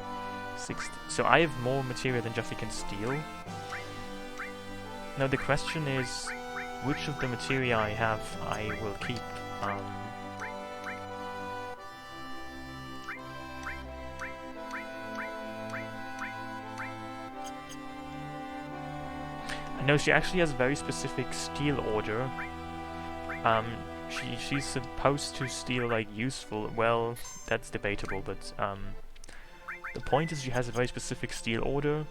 60. So I have more materia than Jeffy can steal. Now the question is, which of the materia I have I will keep. No, she actually has a very specific steal order. She's supposed to steal like useful. Well, that's debatable, but the point is she has a very specific steal order.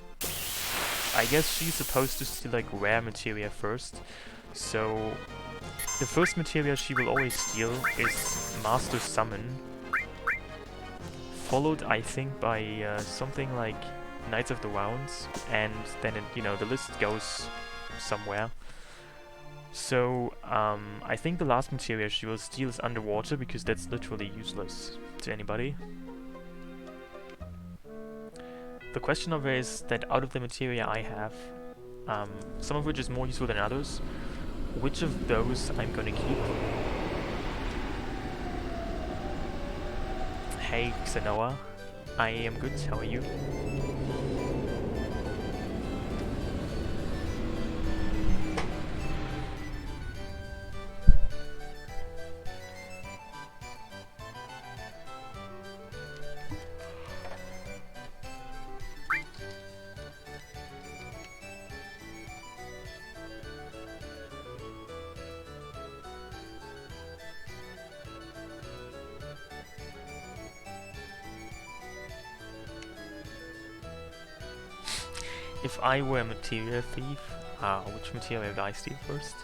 I guess she's supposed to steal like rare materia first. So the first materia she will always steal is Master Summon, followed I think by something like Knights of the Rounds, and then it, you know, the list goes somewhere. So I think the last materia she will steal is Underwater, because that's literally useless to anybody. The question of it is that out of the materia I have, some of which is more useful than others, which of those I'm gonna keep? Hey Xenoa, I am good, how are you? If I were a materia thief, which materia would I steal first?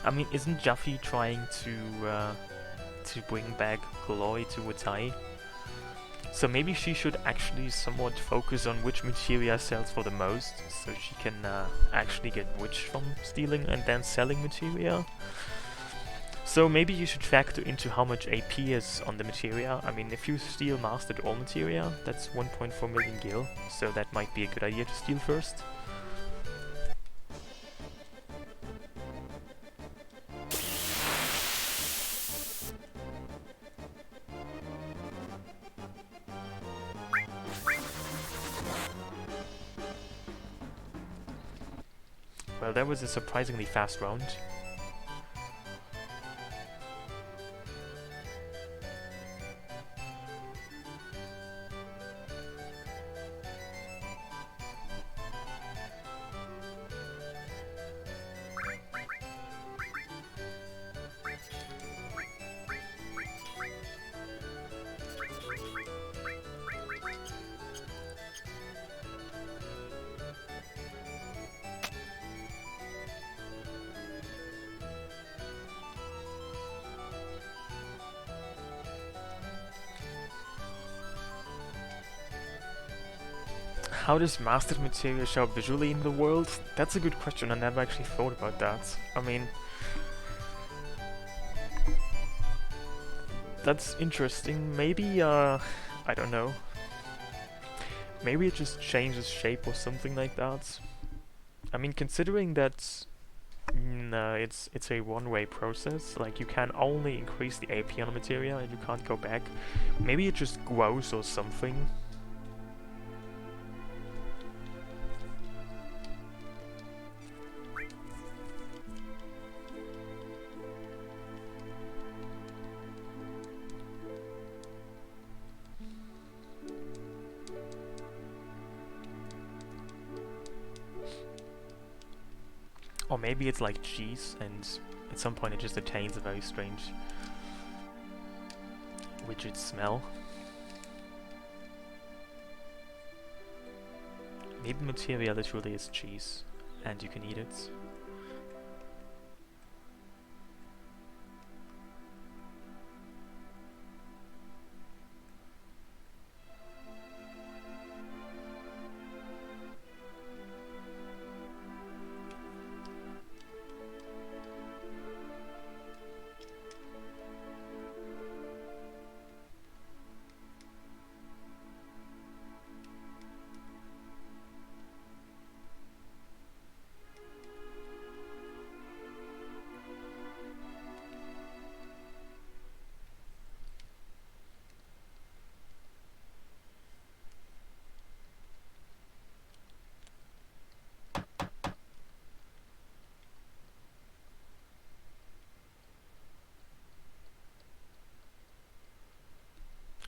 I mean, isn't Juffy trying to bring back Glory to Wutai? So maybe she should actually somewhat focus on which materia sells for the most, so she can actually get rich from stealing and then selling materia. So maybe you should factor into how much AP is on the materia. I mean, if you steal mastered all materia, that's 1.4 million gil, so that might be a good idea to steal first. Well, that was a surprisingly fast round. How does mastered materia show up visually in the world? That's a good question, I never actually thought about that. I mean, that's interesting. Maybe, I don't know. Maybe it just changes shape or something like that. I mean, considering that it's a one-way process, like you can only increase the AP on a materia and you can't go back. Maybe it just grows or something. Or maybe it's like cheese, and at some point it just attains a very strange widget smell. Maybe materia literally is cheese, and you can eat it.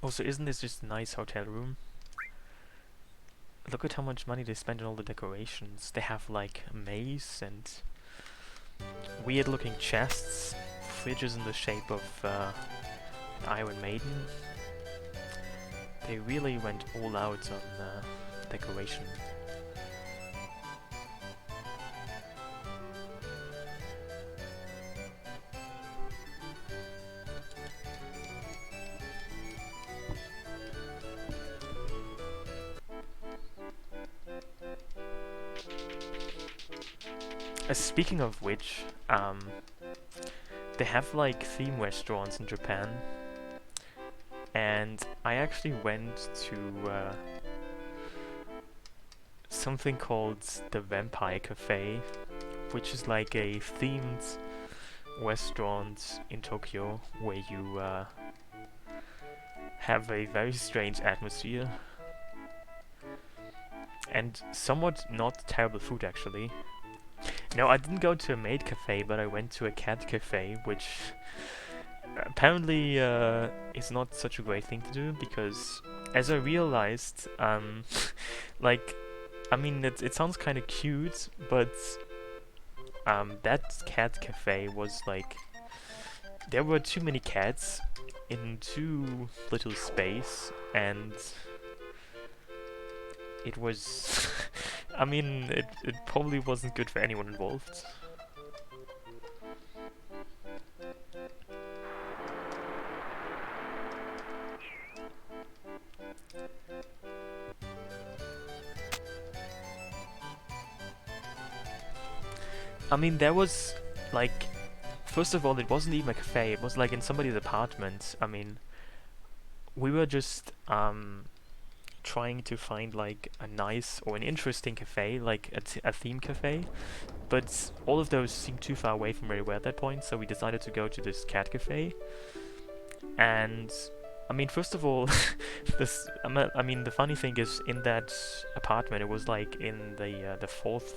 Also, isn't this just a nice hotel room? Look at how much money they spend on all the decorations. They have like a maze and weird looking chests, fridges in the shape of Iron Maiden. They really went all out on decoration. Speaking of which, they have like theme restaurants in Japan, and I actually went to something called the Vampire Cafe, which is like a themed restaurant in Tokyo where you have a very strange atmosphere and somewhat not terrible food actually. No, I didn't go to a maid cafe, but I went to a cat cafe, which apparently is not such a great thing to do, because as I realized, like, I mean, it sounds kind of cute, but that cat cafe was like, there were too many cats in too little space, and it was I mean, it probably wasn't good for anyone involved. I mean, there was, like, first of all, it wasn't even a cafe, it was like in somebody's apartment. I mean, we were just, trying to find like a nice or an interesting cafe, like a theme cafe, but all of those seemed too far away from where we were at that point, so we decided to go to this cat cafe. And I mean, first of all, I mean, the funny thing is, in that apartment, it was like in the fourth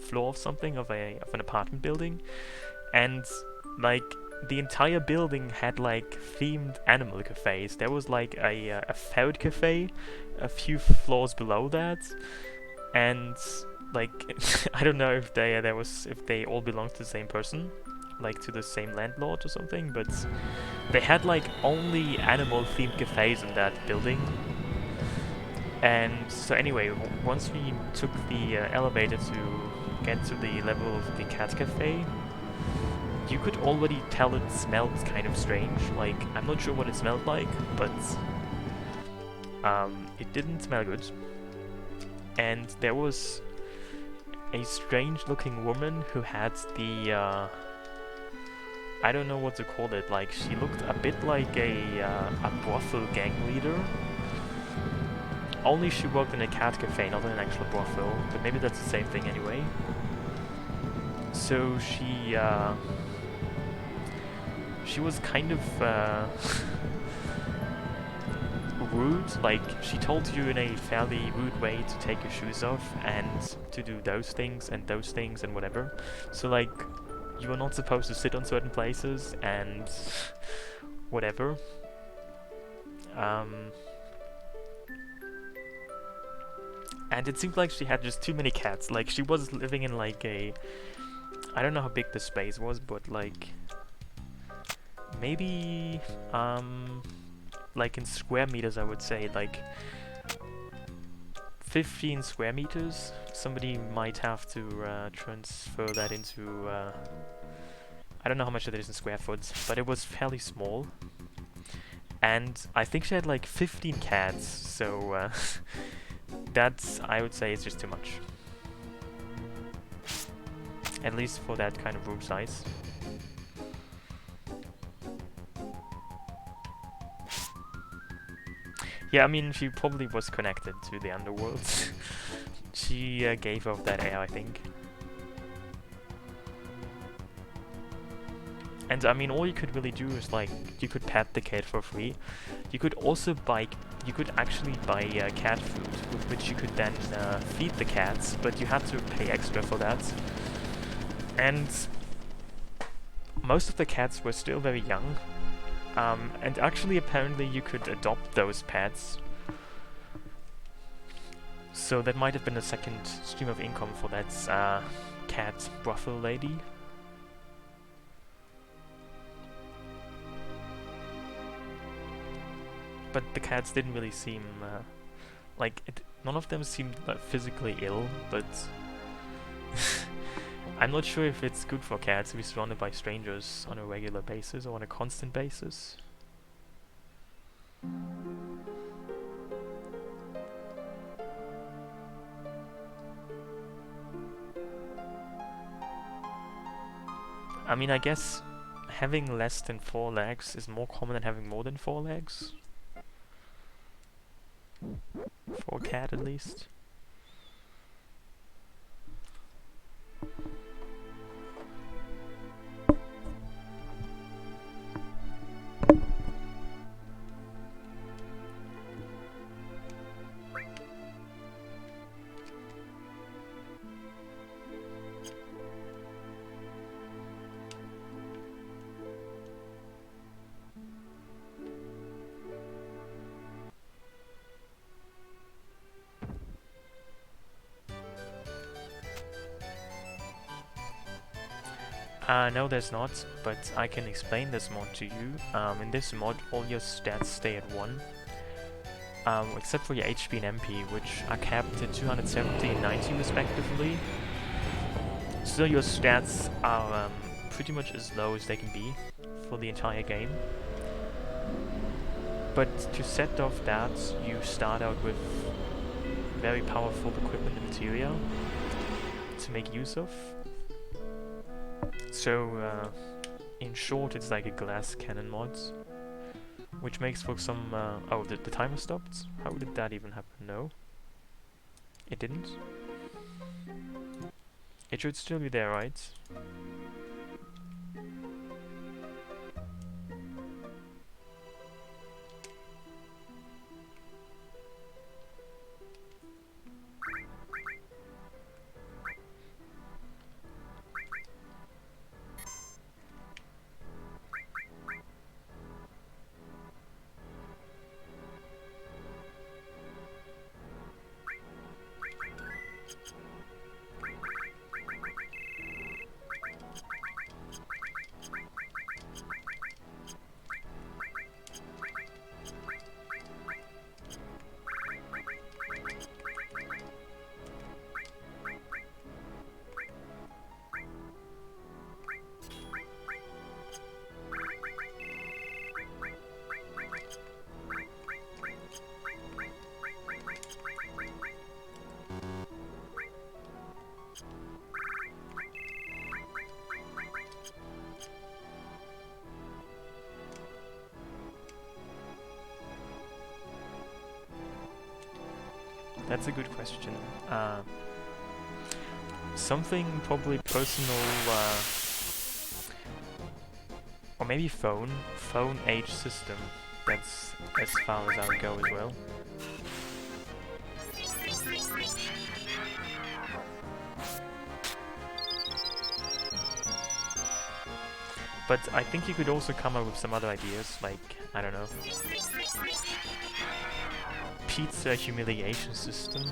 floor of something of an apartment building, and like the entire building had like themed animal cafes. There was like a ferret cafe a few floors below that, and like I don't know if they all belonged to the same person, like to the same landlord or something, but they had like only animal themed cafes in that building. And so anyway, once we took the elevator to get to the level of the cat cafe, you could already tell it smelled kind of strange. Like, I'm not sure what it smelled like, but it didn't smell good. And there was a strange looking woman who had the I don't know what to call it, like she looked a bit like a brothel gang leader. Only she worked in a cat cafe, not in an actual brothel, but maybe that's the same thing anyway. So she was kind of rude, like she told you in a fairly rude way to take your shoes off and to do those things and whatever. So like, you are not supposed to sit on certain places and whatever. And it seemed like she had just too many cats. Like, she was living in like a, I don't know how big the space was, but like maybe like in square meters, I would say like 15 square meters. Somebody might have to transfer that into I don't know how much that is in square foot, but it was fairly small. And I think she had like 15 cats, so that's, I would say, is just too much. At least for that kind of room size. Yeah, I mean, she probably was connected to the underworld. She gave off that air, I think. And I mean, all you could really do is like, you could pet the cat for free. You could also actually buy cat food, with which you could then feed the cats, but you had to pay extra for that. And most of the cats were still very young, And actually, apparently, you could adopt those pets. So that might have been a second stream of income for that cat brothel lady. But the cats didn't really seem none of them seemed physically ill, but I'm not sure if it's good for cats to be surrounded by strangers on a regular basis or on a constant basis. I mean, I guess having less than 4 legs is more common than having more than 4 legs. For a cat, at least. No, there's not, but I can explain this mod to you. In this mod, all your stats stay at 1, except for your HP and MP, which are capped at 270 and 90 respectively. So your stats are pretty much as low as they can be for the entire game. But to set off that, you start out with very powerful equipment and materia to make use of. So, in short, it's like a glass cannon mod, which makes for some... oh, the timer stopped? How did that even happen? No? It didn't? It should still be there, right? That's a good question. Something probably personal, or maybe phone age system. That's as far as I would go as well. But I think you could also come up with some other ideas, like, I don't know, pizza humiliation system.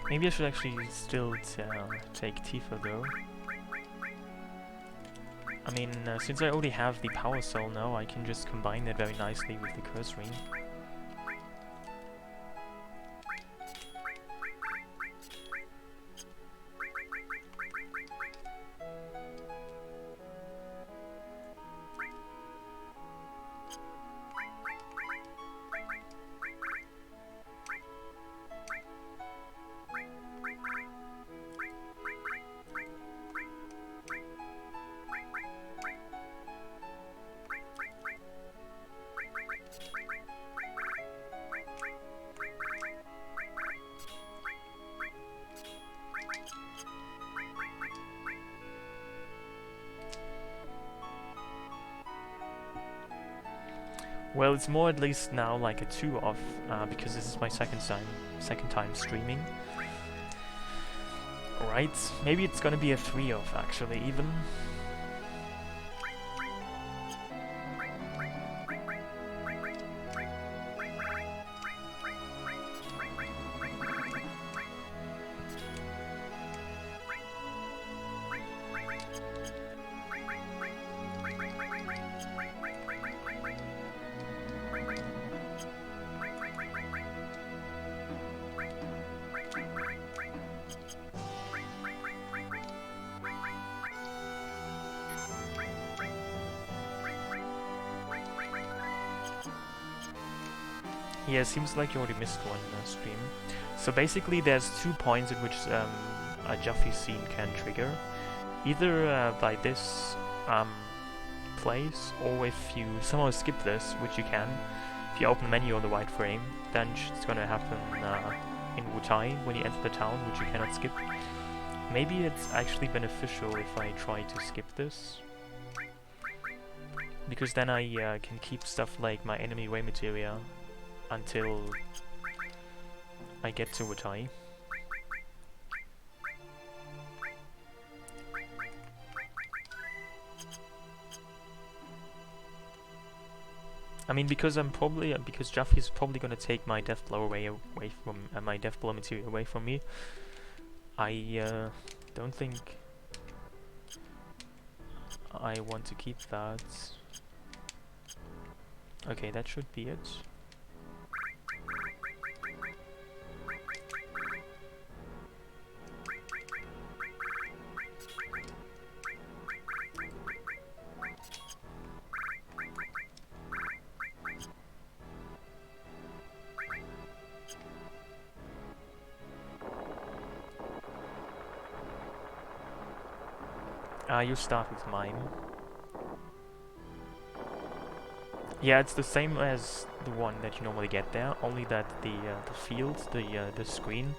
Maybe I should actually still take Tifa though. I mean, since I already have the power cell now, I can just combine it very nicely with the curse ring. Well, it's more at least now like a 2 off, because this is my second time streaming. Right, maybe it's gonna be a 3 off actually, even. Yeah, it seems like you already missed one stream. So basically there's 2 points at which a Juffy scene can trigger. Either by this place, or if you somehow skip this, which you can. If you open the menu on the right frame, then it's gonna happen in Wutai when you enter the town, which you cannot skip. Maybe it's actually beneficial if I try to skip this. Because then I can keep stuff like my enemy way materia until I get to Wutai. I mean, because because Jaffy's probably gonna take my death blow away from my death blow materia away from me. I don't think I want to keep that. Okay, that should be it. You start with mine. Yeah, it's the same as the one that you normally get there, only that the field, the screen,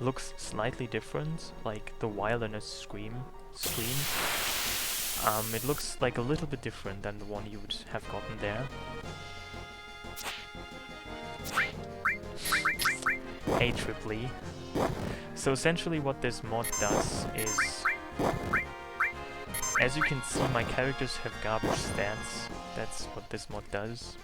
looks slightly different, like the wilderness screen. It looks like a little bit different than the one you would have gotten there. A-triple-E. So essentially what this mod does is, as you can see, my characters have garbage stats. That's what this mod does.